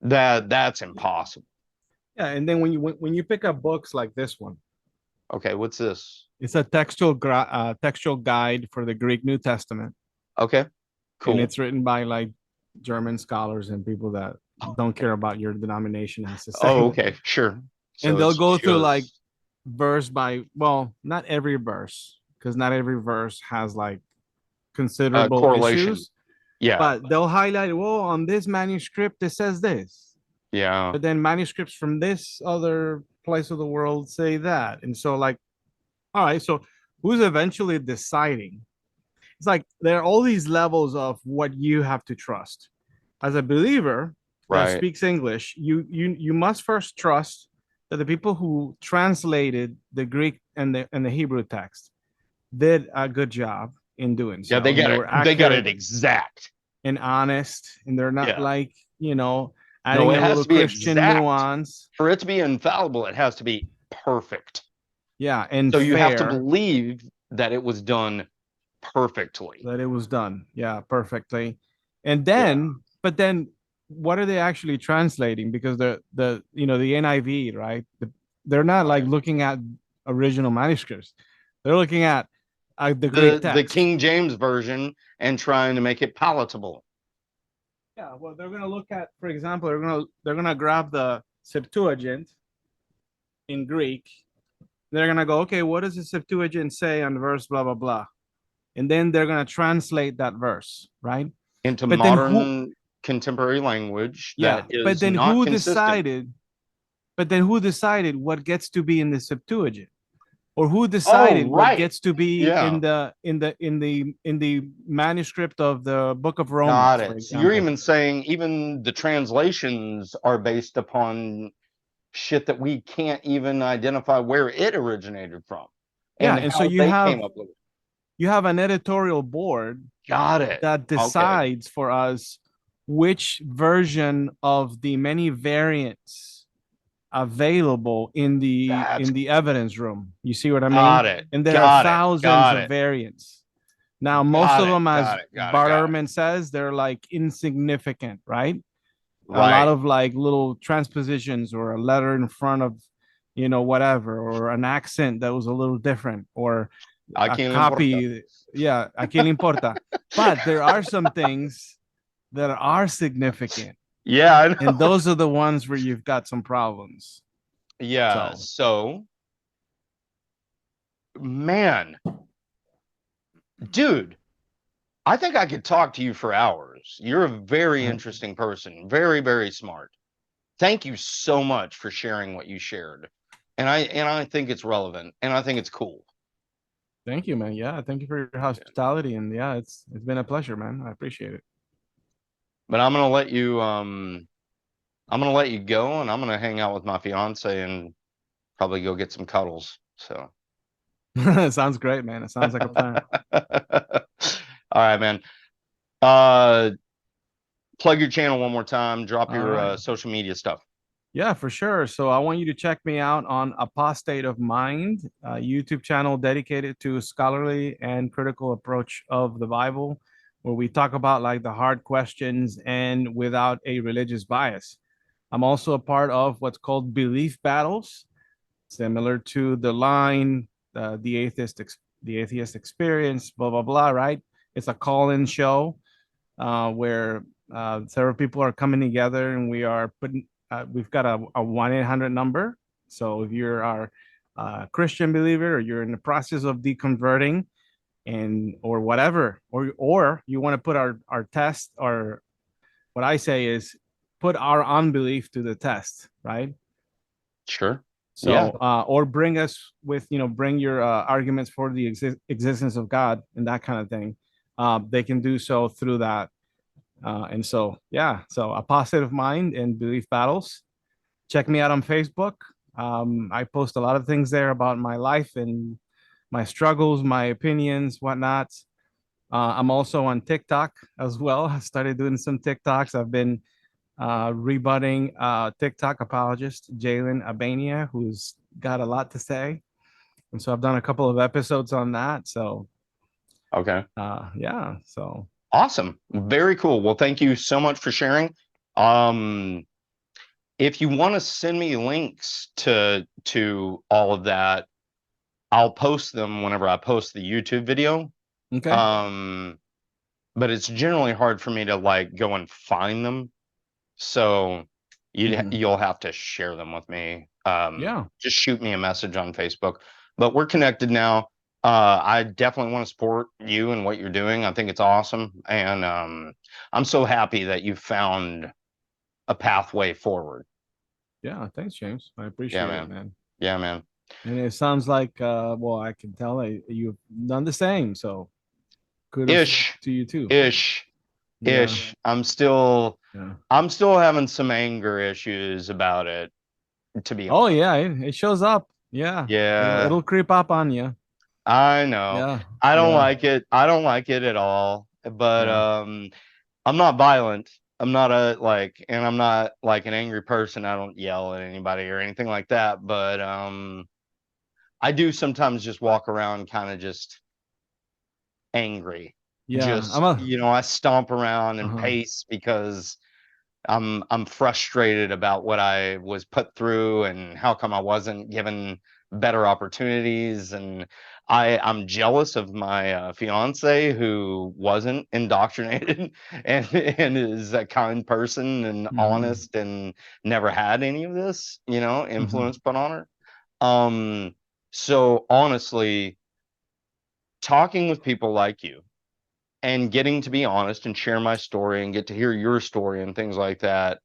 That's impossible. Yeah, and then when you pick up books like this one, Okay, what's this? it's a textual guide for the Greek New Testament, Okay, and cool. it's written by like German scholars and people that don't care about your denomination has to Oh, say. okay, sure. And So they'll it's go through like just verse by, well, not every verse, because not every verse has like considerable correlation. issues, Yeah, but they'll highlight, well, on this manuscript it says this, yeah, but then manuscripts from this other place of the world say that. And so like, all right, so who's eventually deciding? It's like there are all these levels of what you have to trust. As a believer that right. speaks English, you must first trust that the people who translated the Greek and the Hebrew text did a good job. in doing so. Yeah, they And got they it. were They got it accurate exact. and honest, and they're not Yeah. like, you know, No, adding it a has little to be Christian exact. nuance. For it to be infallible, it has to be perfect. Yeah, and So you have to fair believe that it was done perfectly. that it was done. Yeah, perfectly. And Yeah. then, but then what are they actually translating? Because the you know, the NIV, right? They're not like Right. looking at original manuscripts. They're looking at the Greek The text. King James version and trying to make it palatable. Yeah, well, they're gonna look at, for example, they're gonna grab the Septuagint in Greek. They're gonna go, okay, what does the Septuagint say on verse blah blah blah, and then they're gonna translate that verse, right? Into But then who? modern contemporary language Yeah, that but is then not who consistent. decided? But then who decided what gets to be in the Septuagint, or who Oh, decided what right. gets to be Yeah. in the manuscript of the Book of Got Romans, for it. So you're example? even saying even the translations are based upon shit that we can't even identify where it originated from Yeah, and and so how you they have came up with it. you have an editorial board Got it. that Okay. decides for us which version of the many variants available in the That's evidence room. You see what I mean? got it. And there are Got it. thousands Got of it. variants. Now, most Got of it. them, as Got it. Got it. Bart Got it. Ehrman says, they're like insignificant, right? A lot Right. of like little transpositions or a letter in front of, whatever, or an accent that was a little different, or I a can't importa. copy. Yeah, a quien le importa. But there are some things that are significant, Yeah, I and know. those are the ones where you've got some problems. Yeah. So, So, man, dude, I think I could talk to you for hours. You're a very uh, interesting person, very, very smart. Thank you so much for sharing what you shared. And I think it's relevant and I think it's cool. thank you, man. Yeah, thank you for your hospitality, and yeah, it's been a pleasure, man. I appreciate it. But I'm gonna let you go and I'm gonna hang out with my fiance and probably go get some cuddles. So Sounds great, man. It sounds like a plan. all right, man. Uh plug your channel one more time, drop All your right. social media stuff. Yeah, for sure. So I want you to check me out on Apostate of Mind, a YouTube channel dedicated to scholarly and critical approach of the Bible, where we talk about like the hard questions and without a religious bias. I'm also a part of what's called Belief Battles, similar to the line, the atheist experience, blah blah blah. Right? It's a call-in show where several people are coming together, and we've got a 1-800 number. So if you're our Christian believer, or you're in the process of deconverting, and or whatever, or you want to put our test, or what I say is put our unbelief to the test, right? Sure. Yeah. So or bring us with, bring your arguments for the existence of God and that kind of thing. They can do so through that. And so, yeah, so a positive mind and belief battles. Check me out on Facebook. I post a lot of things there about my life and my struggles, my opinions, whatnot. I'm also on TikTok as well. I started doing some TikToks. I've been rebutting TikTok apologist Jalen Albania, who's got a lot to say. And so I've done a couple of episodes on that. So, Okay. yeah, so Awesome. Very cool. Well, thank you so much for sharing. Um, if you want to send me links to all of that, I'll post them whenever I post the YouTube video. okay. Um, but it's generally hard for me to like go and find them. So you'll have to share them with me. Yeah. Just shoot me a message on Facebook. But we're connected now. I definitely want to support you and what you're doing. I think it's awesome. And I'm so happy that you found a pathway forward. Yeah, thanks, James. I Yeah, appreciate it, man. man. Yeah, man. And it sounds like, well, I can tell you've done the same. So kudos Ish, to you too. ish, Yeah, ish. yeah. I'm still having some anger issues about it, to be Oh honest. yeah, it shows up. Yeah, it'll Yeah. creep up on you. I know. Yeah. I don't Yeah. like it. I don't like it at all. But Yeah. I'm not violent. I'm not and I'm not like an angry person. I don't yell at anybody or anything like that. But I do sometimes just walk around kind of just angry. Yeah. Just, I stomp around and Uh-huh. pace because I'm frustrated about what I was put through and how come I wasn't given better opportunities. And I'm jealous of my fiance who wasn't indoctrinated and is a kind person and Mhm. honest and never had any of this, Mhm. influence put on her. So honestly, talking with people like you and getting to be honest and share my story and get to hear your story and things like that,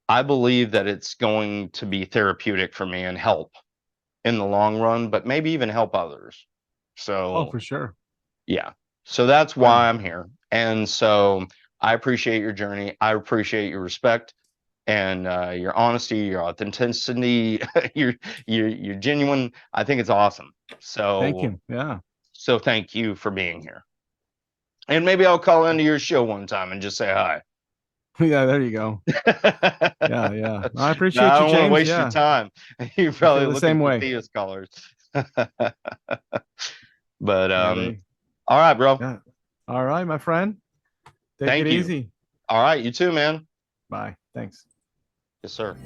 I believe that it's going to be therapeutic for me and help in the long run, but maybe even help others. Oh, So, for sure. yeah. So that's Yeah. why I'm here. And so I appreciate your journey. I appreciate your respect and your honesty, your authenticity, your genuine. I think it's awesome. Thank So you. Yeah. so thank you for being here. And maybe I'll call into your show one time and just say hi. Yeah, there you go. Yeah, yeah. I No, appreciate I you, don't want to James. waste your Yeah. time. You're I feel probably the looking same for way. Thea's colors. But Yeah, they all right, bro. yeah. All right, my friend. Take it Thank you. easy. All right, you too, man. Bye. Thanks. Yes, sir.